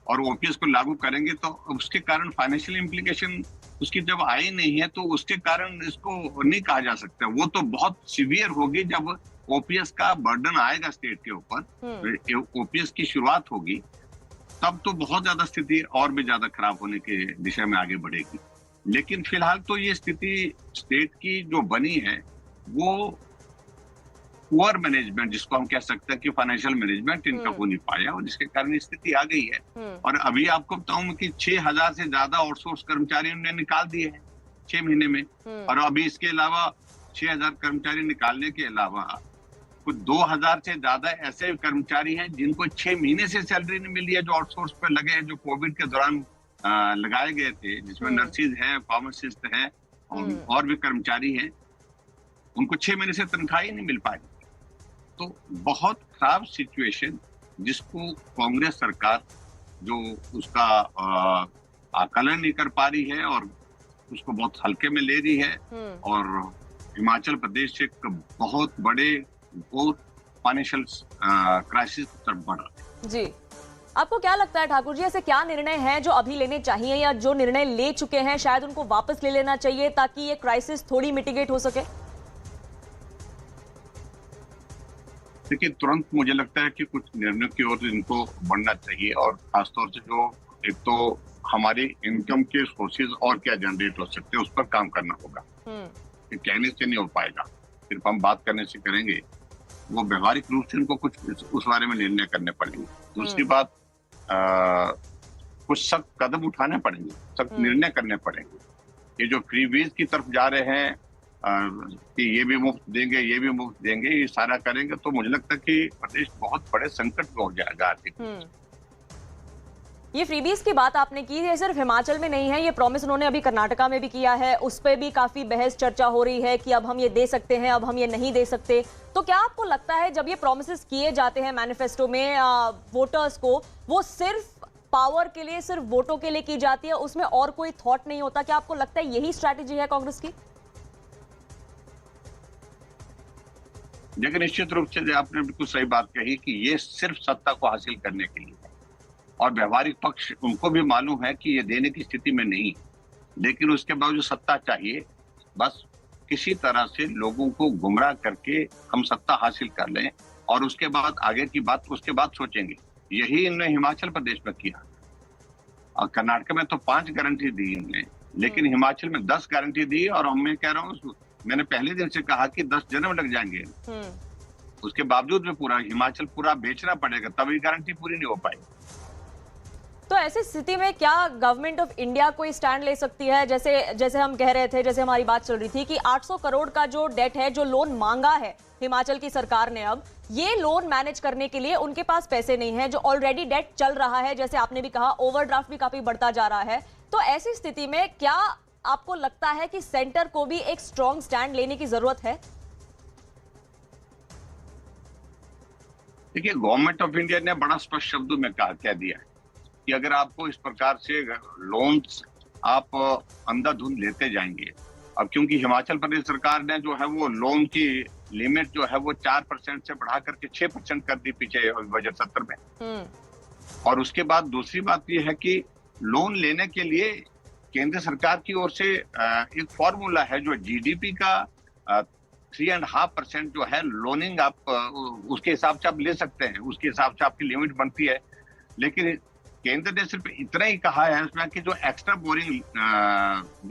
और OPS को लागू करेंगे तो उसके कारण फाइनेंशियल इम्प्लीकेशन उसकी जब आई नहीं है, तो उसके कारण इसको नहीं कहा जा सकता। वो तो बहुत सीवियर होगी जब OPS का बर्डन आएगा स्टेट के ऊपर, OPS की शुरुआत होगी, तब तो बहुत ज्यादा स्थिति और भी ज्यादा खराब होने के दिशा में आगे बढ़ेगी। लेकिन फिलहाल तो ये स्थिति स्टेट की जो बनी है वो पुअर मैनेजमेंट, जिसको हम कह सकते हैं कि फाइनेंशियल मैनेजमेंट इनका हो नहीं पाया, और जिसके कारण स्थिति आ गई है। और अभी आपको बताऊं कि 6,000 से ज्यादा आउटसोर्स कर्मचारी उन्होंने निकाल दिए हैं 6 महीने में, और अभी इसके अलावा 6,000 कर्मचारी निकालने के अलावा कुछ 2,000 से ज्यादा ऐसे कर्मचारी हैं जिनको 6 महीने से सैलरी नहीं मिली है, जो आउटसोर्स पर लगे हैं, जो कोविड के दौरान लगाए गए थे, जिसमें नर्सिस हैं, फार्मासिस्ट हैं, और भी कर्मचारी हैं, उनको 6 महीने से तनख्वाह ही नहीं मिल पाई। तो बहुत खराब सिचुएशन, जिसको कांग्रेस सरकार जो उसका आकलन नहीं कर पा रही है और उसको बहुत हल्के में ले रही है, और हिमाचल प्रदेश एक बहुत बड़े फाइनेंशियल क्राइसिस की तरफ बढ़ रहा है। जी, आपको क्या लगता है ठाकुर जी, ऐसे क्या निर्णय हैं जो अभी लेने चाहिए, या जो निर्णय ले चुके हैं शायद उनको वापस ले लेना चाहिए ताकि ये क्राइसिस थोड़ी मिटिगेट हो सके? देखिए, तुरंत मुझे लगता है कि कुछ निर्णयों की ओर इनको बढ़ना चाहिए, और खासतौर से जो एक तो हमारे इनकम के सोर्सेज और क्या जनरेट हो सकते हैं उस पर काम करना होगा। ये कहने से नहीं हो पाएगा, सिर्फ हम बात करने से करेंगे, वो व्यवहारिक रूप से उनको कुछ उस बारे में निर्णय करने पड़ेंगे। दूसरी बात, कुछ सख्त कदम उठाने पड़ेंगे, सख्त निर्णय करने पड़ेंगे। ये जो फ्रीबीज की तरफ जा रहे हैं कि ये भी मुफ्त देंगे, ये भी मुफ्त देंगे, ये सारा करेंगे तो मुझे लगता है कि प्रदेश बहुत बड़े संकट में हो जाएगा आर्थिक। ये फ्रीबीज की बात आपने की है, सिर्फ हिमाचल में नहीं है, ये प्रॉमिस उन्होंने अभी कर्नाटका में भी किया है, उस पर भी काफी बहस चर्चा हो रही है कि अब हम ये दे सकते हैं, अब हम ये नहीं दे सकते। तो क्या आपको लगता है जब ये प्रॉमिसेस किए जाते हैं मैनिफेस्टो में वोटर्स को, वो सिर्फ पावर के लिए, सिर्फ वोटों के लिए की जाती है, उसमें और कोई थॉट नहीं होता? क्या आपको लगता है यही स्ट्रैटेजी है कांग्रेस की? देखिए, निश्चित रूप से आपने बिल्कुल सही बात कही कि ये सिर्फ सत्ता को हासिल करने के लिए है, और व्यवहारिक पक्ष उनको भी मालूम है कि ये देने की स्थिति में नहीं है, लेकिन उसके बावजूद सत्ता चाहिए। बस किसी तरह से लोगों को गुमराह करके हम सत्ता हासिल कर लें, और उसके बाद आगे की बात उसके बाद सोचेंगे। यही इन्होंने हिमाचल प्रदेश में किया, और कर्नाटक में तो 5 गारंटी दी इन्होंने, लेकिन हिमाचल में 10 गारंटी दी, और मैं कह रहा हूँ, मैंने पहले दिन से कहा कि 10 जन्म लग जाएंगे, उसके बावजूद भी पूरा हिमाचल पूरा बेचना पड़ेगा, तभी गारंटी पूरी नहीं हो पाएगी। तो ऐसी स्थिति में क्या गवर्नमेंट ऑफ इंडिया कोई स्टैंड ले सकती है? जैसे हम कह रहे थे, जैसे हमारी बात चल रही थी कि 800 करोड़ का जो डेट है, जो लोन मांगा है हिमाचल की सरकार ने, अब ये लोन मैनेज करने के लिए उनके पास पैसे नहीं है, जो ऑलरेडी डेट चल रहा है, जैसे आपने भी कहा ओवरड्राफ्ट भी काफी बढ़ता जा रहा है। तो ऐसी स्थिति में क्या आपको लगता है कि सेंटर को भी एक स्ट्रॉन्ग स्टैंड लेने की जरूरत है? देखिए, गवर्नमेंट ऑफ इंडिया ने बड़ा स्पष्ट शब्दों में कह दिया है कि अगर आपको इस प्रकार से लोन्स आप अंधाधुंध लेते जाएंगे, अब क्योंकि हिमाचल प्रदेश सरकार ने जो है वो लोन की लिमिट जो है वो 4% से बढ़ा करके 6% कर दी पीछे बजट सत्र में। और उसके बाद दूसरी बात ये है कि लोन लेने के लिए केंद्र सरकार की ओर से एक फॉर्मूला है, जो जीडीपी का 3.5% जो है लोनिंग, आप उसके हिसाब से आप ले सकते हैं, उसके हिसाब से आपकी लिमिट बनती है। लेकिन केंद्र ने सिर्फ इतना ही कहा है इसमें कि जो एक्स्ट्रा बोरिंग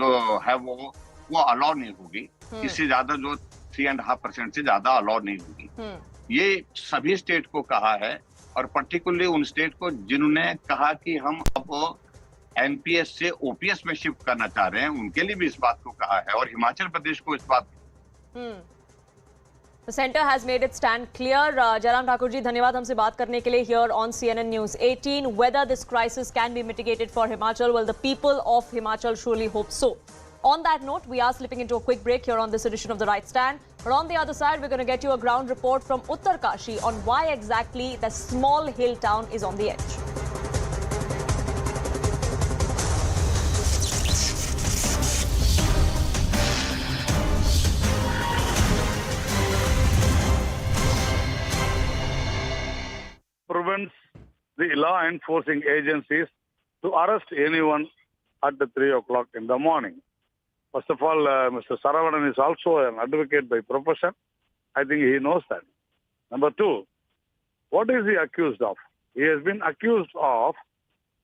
जो है वो अलाउ नहीं होगी, इससे ज्यादा जो 3.5% से ज्यादा अलाउ नहीं होगी। ये सभी स्टेट को कहा है, और पर्टिकुलरली उन स्टेट को जिन्होंने कहा कि हम अब एनपीएस से ओपीएस में शिफ्ट करना चाह रहे हैं, उनके लिए भी इस बात को कहा है, और हिमाचल प्रदेश को इस बात The center has made its stand clear. Jairam Thakur ji, धन्यवाद हमसे बात करने के लिए here on CNN News 18. Whether this crisis can be mitigated for Himachal, well, the people of Himachal surely hope so. On that note, we are slipping into a quick break here on this edition of The Right Stand. But on the other side, we're going to get you a ground report from Uttarkashi on why exactly the small hill town is on the edge. Prevents the law enforcing agencies to arrest anyone at 3 o'clock in the morning. First of all, Mr. Saravanan is also an advocate by profession. I think he knows that. Number two, what is he accused of? He has been accused of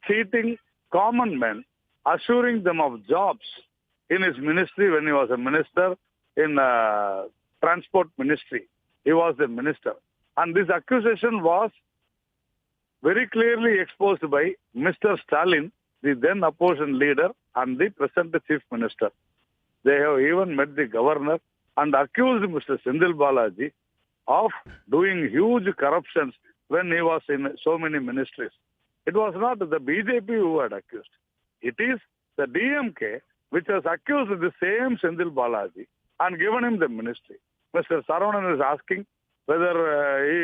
cheating common men, assuring them of jobs in his ministry when he was a minister in transport ministry. He was the minister. And this accusation was very clearly exposed by Mr. Stalin, the then opposition leader and the present chief minister. They have even met the governor and accused Mr. Senthil Balaji of doing huge corruptions when he was in so many ministries. It was not the BJP who had accused. It is the DMK which has accused the same Senthil Balaji and given him the ministry. Mr. Saravanan is asking whether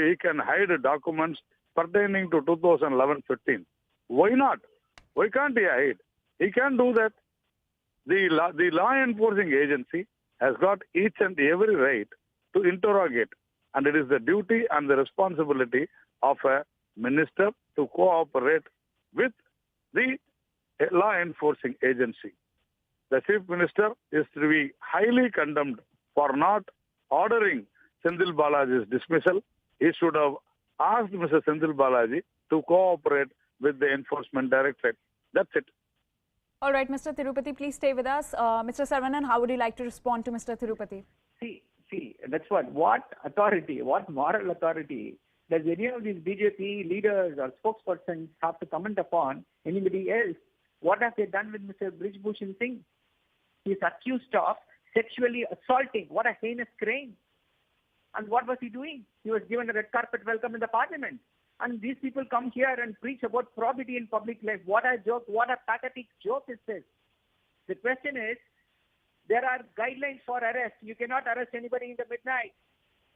he can hide documents pertaining to 2011-15. Why not? Why can't he hide? He can do that. The law enforcing agency has got each and every right to interrogate, and it is the duty and the responsibility of a minister to cooperate with the law enforcing agency. The chief minister is to be highly condemned for not ordering Senthil Balaji's dismissal. he should have asked Mr. Senthil Balaji to cooperate with the Enforcement Directorate. That's it. All right, Mr. Tirupati, please stay with us. Mr. Saravanan, how would you like to respond to Mr. Tirupati? See, that's what authority, what moral authority does any of these BJP leaders or spokespersons have to comment upon anybody else? What have they done with Mr. Brijbhushan Singh? He is accused of sexually assaulting. What a heinous crime. And what was he doing? He was given a red carpet welcome in the parliament. And these people come here and preach about probity in public life. What a joke, what a pathetic joke is this. The question is, there are guidelines for arrest. You cannot arrest anybody in the midnight.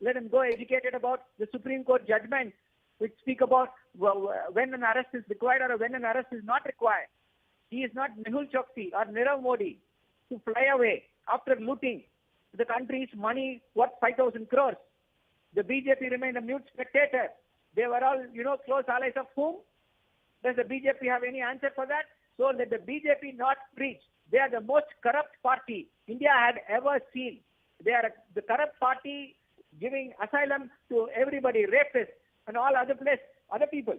Let them go educated about the Supreme Court judgments which speak about when an arrest is required or when an arrest is not required. He is not Mehul Choksi or Nirav Modi to fly away after looting the country's money worth 5,000 crores. The BJP remained a mute spectator. They were all, close allies of whom? Does the BJP have any answer for that? So let the BJP not preach. They are the most corrupt party India had ever seen. They are the corrupt party giving asylum to everybody, rapists and all other people.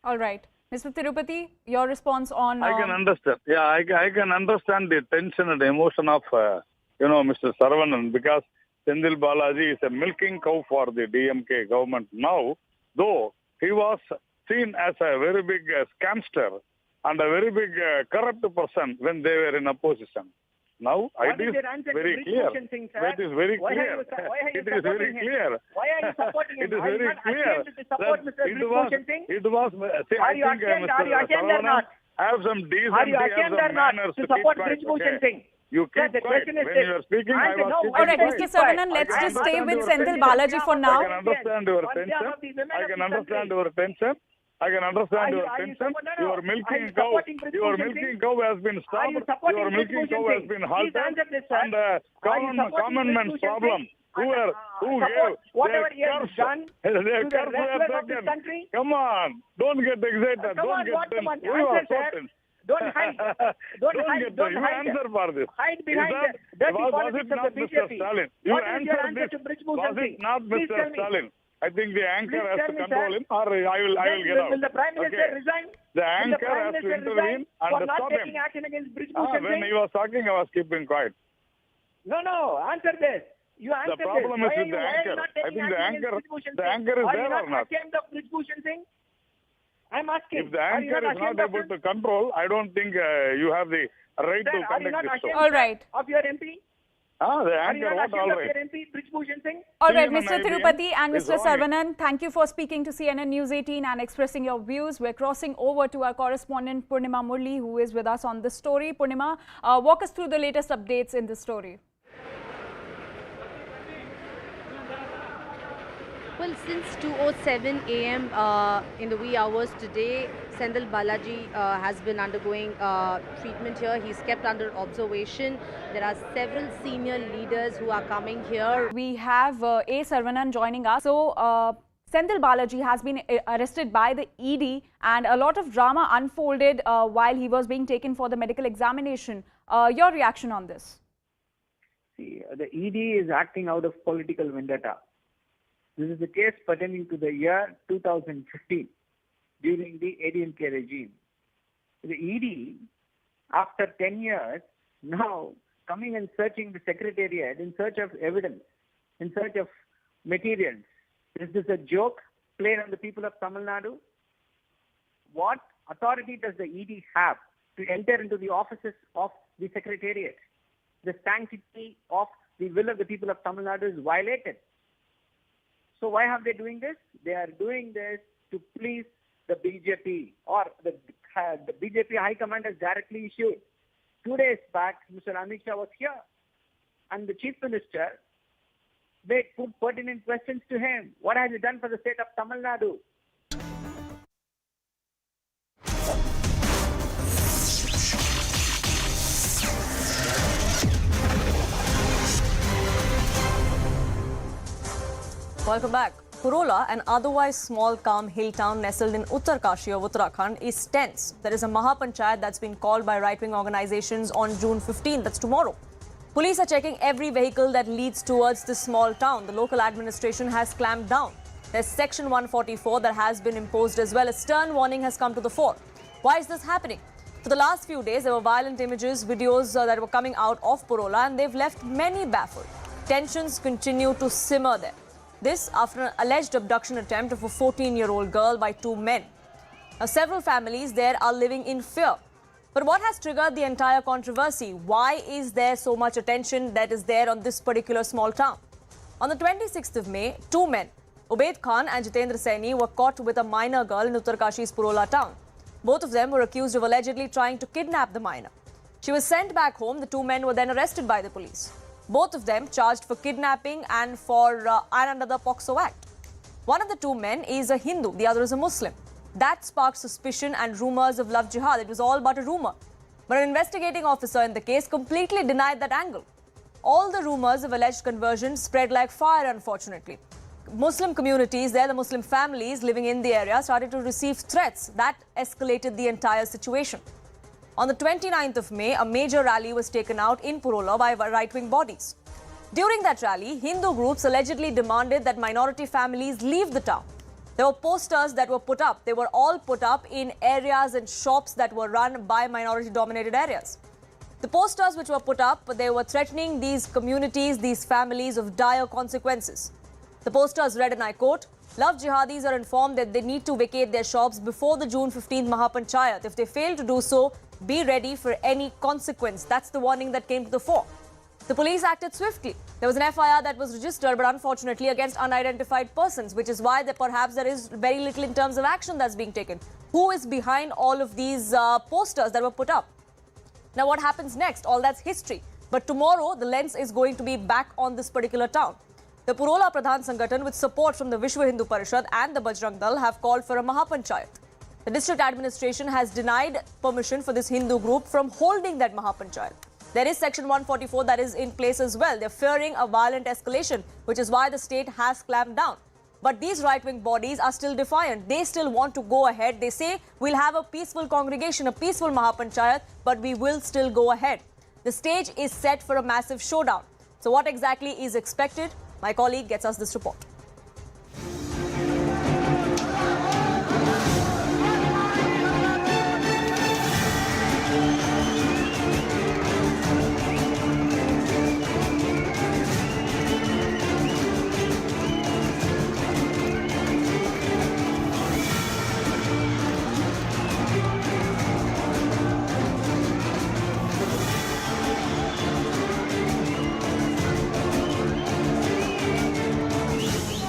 All right. Mr. Tirupati, your response on... I can understand. Yeah, I can understand the tension and emotion of, Mr. Saravanan, because Senthil Balaji is a milking cow for the DMK government now, though he was seen as a very big scamster and a very big corrupt person when they were in opposition. Now, it is very clear. It is very clear. It is very clear. Why are you supporting him? It is very clear. It was. Are you ashamed or not? Have some decency, have some manners to keep quiet. You keep quiet. When you are speaking, I was keeping quiet. All right, Mr. Saravanan, let's just stay with Senthil Balaji for now. I can understand your tension. I can understand your tension. Your milking cow has been stopped. Your milking cow has been halted. And common man's problem. Who gave whatever he has done to the wrestlers of this country? Come on, don't get excited. Don't get tense. Don't hide. Don't hide. Answer for this. Hide behind the dirty politics of the BJP. Stalin? What is your answer to Brijbhushan Singh? Was it not Mr. Stalin? I think the anchor has to control him, or I will get out. Will the Prime Minister resign? The anchor has to intervene and for not stop him. taking action against Brijbhushan Singh? When he was talking, I was keeping quiet. No, answer this. You answer the problem this. is with the anchor. I think the anchor is there or not? Are you not ashamed of Brijbhushan Singh? I'm asking. If the anchor is not able to control, I don't think you have the right to conduct this show. All right. Of your MP? The anchor, are you not what all ashamed right? of your MP, Brijbhushan Singh? All right, Mr. Tirupati and Mr. Saravanan, thank you for speaking to CNN News 18 and expressing your views. We're crossing over to our correspondent Purnima Murli, who is with us on this story. Purnima, walk us through the latest updates in this story. Well, since 2:07 a.m. In the wee hours today, Senthil Balaji has been undergoing treatment here. He's kept under observation. There are several senior leaders who are coming here. We have A. Saravanan joining us. So, Senthil Balaji has been arrested by the ED and a lot of drama unfolded while he was being taken for the medical examination. Your reaction on this? See, the ED is acting out of political vendetta. This is a case pertaining to the year 2015 during the AIADMK regime. The ED, after 10 years, now coming and searching the secretariat in search of evidence, in search of materials. Is this a joke played on the people of Tamil Nadu? What authority does the ED have to enter into the offices of the secretariat? The sanctity of the will of the people of Tamil Nadu is violated. So why are they doing this? They are doing this to please the BJP, or the BJP High Command has directly issued. 2 days back, Mr. Amit Shah was here, and the Chief Minister, they put pertinent questions to him. What has he done for the state of Tamil Nadu? Welcome back. Purola, an otherwise small, calm hill town nestled in Uttarkashi of Uttarakhand, is tense. There is a Panchayat that's been called by right-wing organizations on June 15. That's tomorrow. Police are checking every vehicle that leads towards this small town. The local administration has clamped down. There's Section 144 that has been imposed as well. A stern warning has come to the fore. Why is this happening? For the last few days, there were violent images, videos that were coming out of Purola, and they've left many baffled. Tensions continue to simmer there. This after an alleged abduction attempt of a 14-year-old girl by two men. Now, several families there are living in fear. But what has triggered the entire controversy? Why is there so much attention that is there on this particular small town? On the 26th of May, two men, Ubaid Khan and Jitendra Saini, were caught with a minor girl in Uttarkashi's Purola town. Both of them were accused of allegedly trying to kidnap the minor. She was sent back home. The two men were then arrested by the police. Both of them charged for kidnapping and for another POCSO Act. One of the two men is a Hindu, the other is a Muslim. That sparked suspicion and rumors of love jihad. It was all but a rumor. But an investigating officer in the case completely denied that angle. All the rumors of alleged conversion spread like fire, unfortunately. Muslim communities there, the Muslim families living in the area, started to receive threats. That escalated the entire situation. On the 29th of May, a major rally was taken out in Purola by right-wing bodies. During that rally, Hindu groups allegedly demanded that minority families leave the town. There were posters that were put up. They were all put up in areas and shops that were run by minority-dominated areas. The posters which were put up, they were threatening these communities, these families of dire consequences. The posters read, and I quote, "Love jihadis are informed that they need to vacate their shops before the June 15th Mahapanchayat. If they fail to do so, be ready for any consequence." That's the warning that came to the fore. The police acted swiftly. There was an FIR that was registered, but unfortunately against unidentified persons, which is why perhaps there is very little in terms of action that's being taken. Who is behind all of these posters that were put up? Now, what happens next? All that's history. But tomorrow, the lens is going to be back on this particular town. The Purola Pradhan Sangathan, with support from the Vishwa Hindu Parishad and the Bajrang Dal, have called for a Mahapanchayat. The district administration has denied permission for this Hindu group from holding that Mahapanchayat. There is Section 144 that is in place as well. They're fearing a violent escalation, which is why the state has clamped down. But these right-wing bodies are still defiant. They still want to go ahead. They say, we'll have a peaceful congregation, a peaceful Mahapanchayat, but we will still go ahead. The stage is set for a massive showdown. So what exactly is expected? My colleague gets us this report.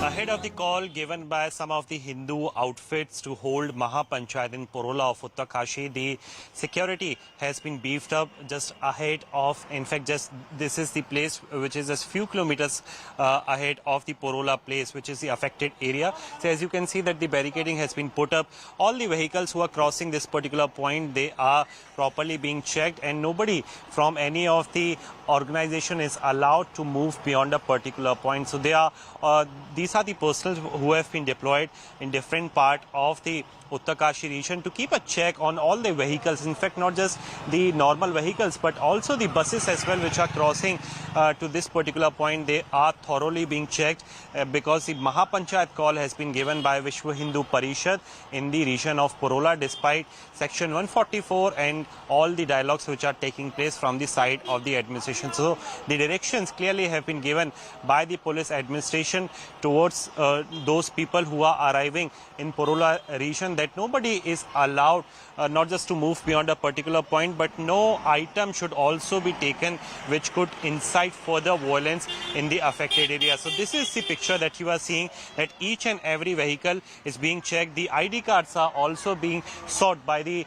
Ahead of the call given by some of the Hindu outfits to hold Mahapanchayat in Purola of Uttarkashi, the security has been beefed up just ahead of, in fact, this is the place which is just few kilometers ahead of the Purola place, which is the affected area. So as you can see that the barricading has been put up. All the vehicles who are crossing this particular point, they are properly being checked, and nobody from any of the organization is allowed to move beyond a particular point. So these are the personnel who have been deployed in different part of the Uttarkashi region to keep a check on all the vehicles. In fact, not just the normal vehicles, but also the buses as well, which are crossing to this particular point. They are thoroughly being checked because the Mahapanchayat call has been given by Vishwa Hindu Parishad in the region of Purola, despite Section 144 and all the dialogues which are taking place from the side of the administration. So the directions clearly have been given by the police administration towards those people who are arriving in Purola region, that nobody is allowed not just to move beyond a particular point, but no item should also be taken which could incite further violence in the affected area. So this is the picture that you are seeing, that each and every vehicle is being checked. The ID cards are also being sought by the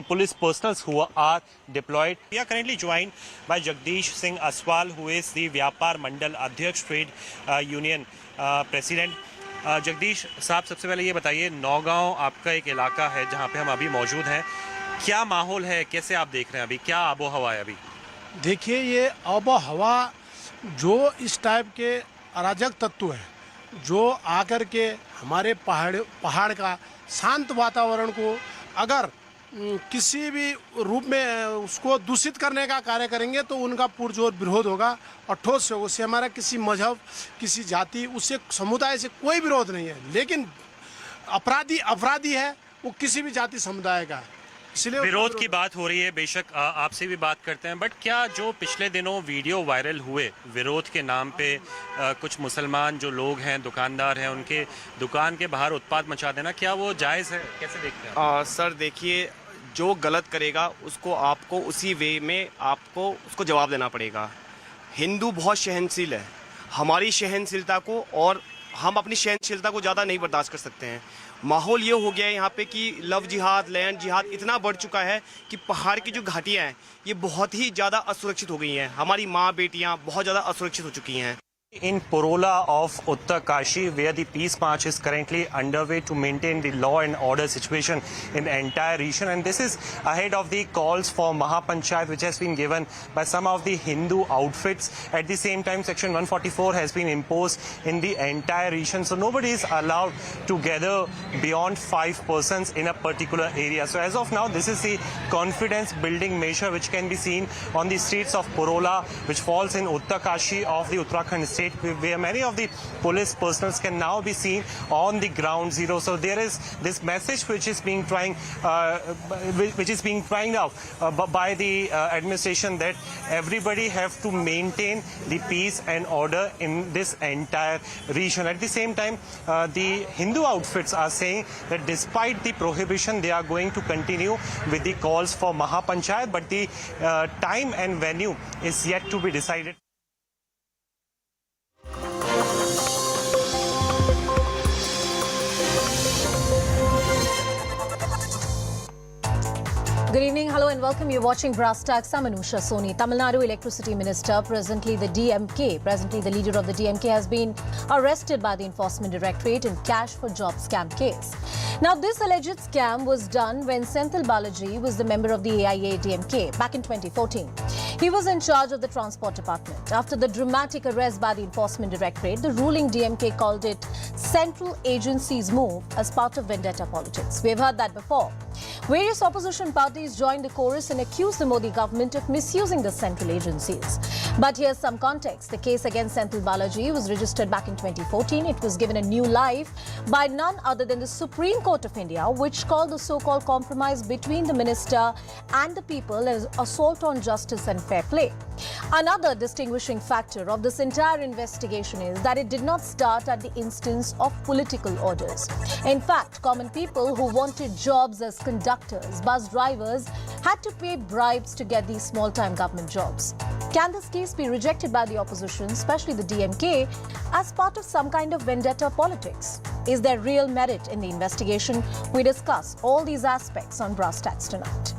police personnel who are deployed. We are currently joined by Jagdish Singh Aswal, who is the Vyapar Mandal Adhyaksh Trade Union President. Jagdish साहब, सबसे पहले ये बताइए, नौगांव आपका एक इलाका है जहां पे हम अभी मौजूद हैं, क्या माहौल है, कैसे आप देख रहे हैं अभी, क्या आबो हवा है अभी? देखिए, ये आबो हवा जो इस टाइप के अराजक तत्व है जो आकर के हमारे पहाड़ का शांत वातावरण को अगर किसी भी रूप में उसको दूषित करने का कार्य करेंगे तो उनका पुरजोर विरोध होगा और ठोस होगा। उससे हमारा किसी मजहब, किसी जाति, उससे समुदाय से कोई विरोध नहीं है, लेकिन अपराधी है वो किसी भी जाति समुदाय का। इसलिए विरोध की बात हो रही है, बेशक आपसे भी बात करते हैं, बट क्या जो पिछले दिनों वीडियो वायरल हुए विरोध के नाम पे कुछ मुसलमान जो लोग हैं, दुकानदार हैं, उनके दुकान के बाहर उत्पात मचा देना, क्या वो जायज़ है? कैसे देखते हैं? सर देखिए, जो गलत करेगा उसको आपको उसी वे में आपको उसको जवाब देना पड़ेगा। हिंदू बहुत सहनशील है, हमारी सहनशीलता को और हम अपनी सहनशीलता को ज़्यादा नहीं बर्दाश्त कर सकते हैं। माहौल ये हो गया है यहाँ पे कि लव जिहाद, लैंड जिहाद इतना बढ़ चुका है कि पहाड़ की जो घाटियाँ हैं ये बहुत ही ज़्यादा असुरक्षित हो गई हैं। हमारी माँ बेटियाँ बहुत ज़्यादा असुरक्षित हो चुकी हैं। In Purola of Uttarakhand, where the peace march is currently underway to maintain the law and order situation in the entire region, and this is ahead of the calls for Maha Panchayat, which has been given by some of the Hindu outfits. At the same time, Section 144 has been imposed in the entire region, so nobody is allowed to gather beyond 5 persons in a particular area. So as of now, this is the confidence-building measure which can be seen on the streets of Purola, which falls in Uttarakhand of the Uttarakhand state, where many of the police personnel can now be seen on the ground zero. So there is this message which is being trying out by the administration that everybody have to maintain the peace and order in this entire region. At the same time, the Hindu outfits are saying that despite the prohibition, they are going to continue with the calls for Maha Panchayat, but the time and venue is yet to be decided. Good evening, hello and welcome. You're watching Brass Tacks. I'm Anusha Soni. Tamil Nadu Electricity Minister, presently the leader of the DMK, has been arrested by the Enforcement Directorate in cash for job scam case. Now, this alleged scam was done when Senthil Balaji was the member of the AIADMK back in 2014. He was in charge of the Transport Department. After the dramatic arrest by the Enforcement Directorate, the ruling DMK called it Central Agency's move as part of vendetta politics. We've heard that before. Various opposition parties joined the chorus and accused the Modi government of misusing the central agencies. But here's some context. The case against Senthil Balaji was registered back in 2014. It was given a new life by none other than the Supreme Court of India, which called the so-called compromise between the minister and the people as assault on justice and fair play. Another distinguishing factor of this entire investigation is that it did not start at the instance of political orders. In fact, common people who wanted jobs as conductors, bus drivers had to pay bribes to get these small-time government jobs. Can this case be rejected by the opposition, especially the DMK, as part of some kind of vendetta politics? Is there real merit in the investigation? We discuss all these aspects on Brass Tacks tonight.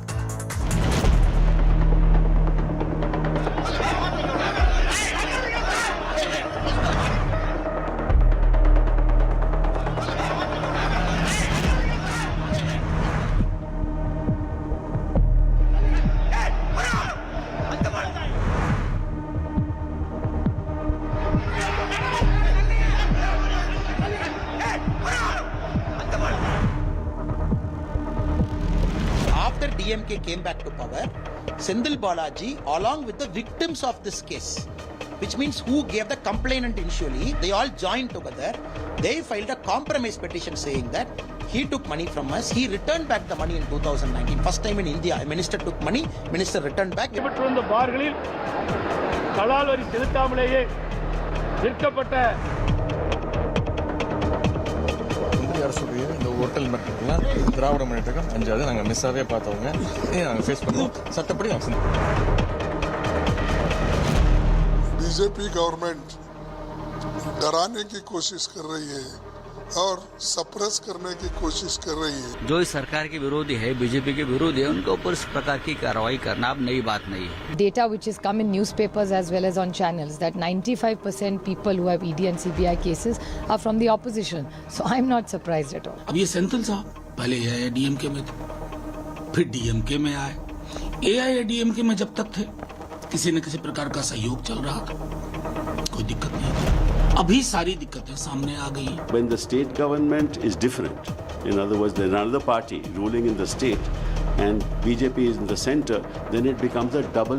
DMK came back to power, Senthil Balaji, along with the victims of this case, which means who gave the complainant initially, they all joined together. They filed a compromise petition saying that he took money from us, he returned back the money in 2019. First time in India, a minister took money, minister returned back. அரசுடைய இந்த hotel மார்க்கெட்லாம் திராவிட முன்னேற்றம் அஞ்சாவது நாங்கள் மிஸ்ஸாகவே பார்த்தவங்க நாங்கள் face பண்ணுவோம் சட்டப்படி நாங்கள் बीजेपी गवर्नमेंट डराने की कोशिश कर रही है और सप्रेस करने की कोशिश कर रही है। जो इस सरकार के विरोधी है, बीजेपी के विरोधी है, उनके ऊपर इस प्रकार की कार्रवाई करना अब नई बात नहीं है। Data which has come in newspapers as well as on channels that 95% people who have ED and CBI cases are from the opposition. So I'm not surprised at all. अब ये सेंथिल साहब पहले AIADMK में थे, फिर DMK में आए। AIADMK में जब तक थे, किसी न किसी प्रकार का सहयोग चल रहा था, कोई दिक्कत नहीं थी। अभी सारी दिक्कतें सामने आ गई। When the state government is different, in other words, there's another party ruling in the state, and BJP is in the center, then it becomes a double